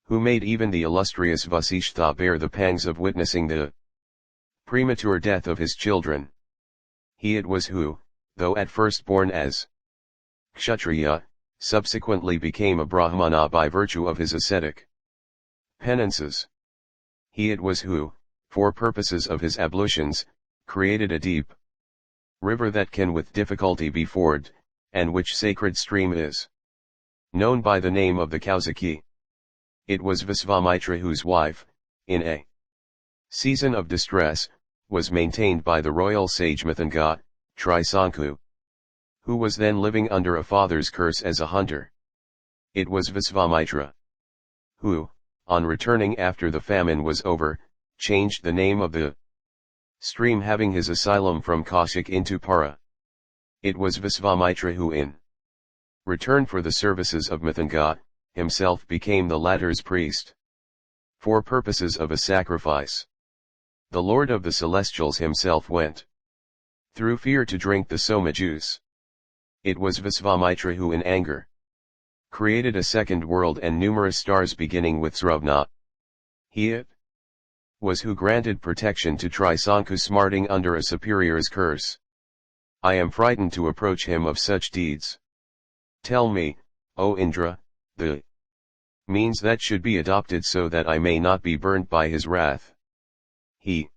who made even the illustrious Vasishtha bear the pangs of witnessing the premature death of his children. He it was who, though at first born as Kshatriya, subsequently became a Brahmana by virtue of his ascetic penances. He it was who, for purposes of his ablutions, created a deep river that can with difficulty be forded, and which sacred stream is known by the name of the Kausaki. It was Visvamitra whose wife, in a season of distress, was maintained by the royal sage Mathanga, Trisanku, who was then living under a father's curse as a hunter. It was Visvamitra who, on returning after the famine was over, changed the name of the stream having his asylum from Kaushik into Para. It was Visvamitra who, in return for the services of Mathanga, himself became the latter's priest. For purposes of a sacrifice, the Lord of the Celestials himself went through fear to drink the soma juice. It was Visvamitra who, in anger, created a second world and numerous stars beginning with Sravna. He it was who granted protection to Trisanku smarting under a superior's curse. I am frightened to approach him of such deeds. Tell me, O Indra, the means that should be adopted so that I may not be burnt by his wrath. He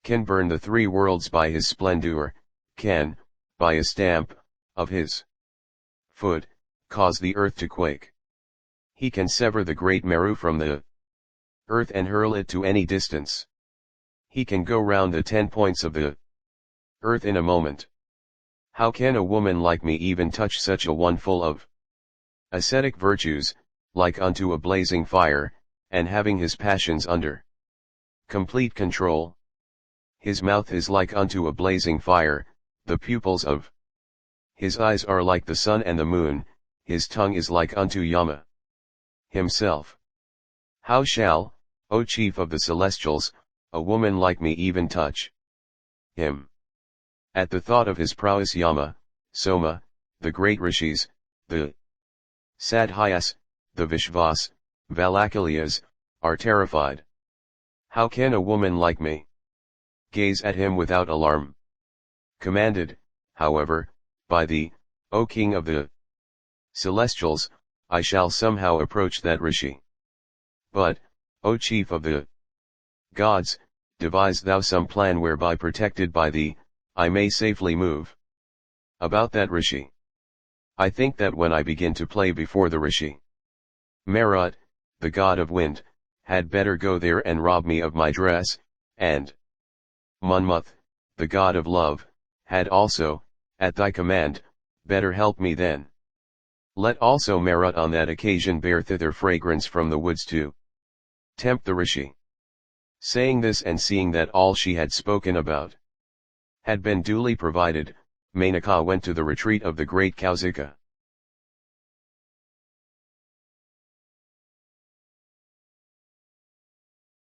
can burn the three worlds by his splendor, can, by a stamp of his foot, cause the earth to quake. He can sever the great Meru from the earth and hurl it to any distance. He can go round the 10 points of the earth in a moment. How can a woman like me even touch such a one full of ascetic virtues, like unto a blazing fire, and having his passions under complete control? His mouth is like unto a blazing fire, the pupils of his eyes are like the sun and the moon, his tongue is like unto Yama himself. How shall, O chief of the celestials, a woman like me even touch him? At the thought of his prowess Yama, Soma, the great rishis, the Sadhyas, the Vishvas, Valakilyas, are terrified. How can a woman like me gaze at him without alarm? Commanded, however, by thee, O king of the celestials, I shall somehow approach that rishi. But, O chief of the gods, devise thou some plan whereby, protected by thee, I may safely move about that rishi. I think that when I begin to play before the rishi, Marut, the god of wind, had better go there and rob me of my dress, and Monmouth, the god of love, had also, at thy command, better help me then. Let also Marut on that occasion bear thither fragrance from the woods to tempt the Rishi. Saying this and seeing that all she had spoken about had been duly provided, Menaka went to the retreat of the great Kausika.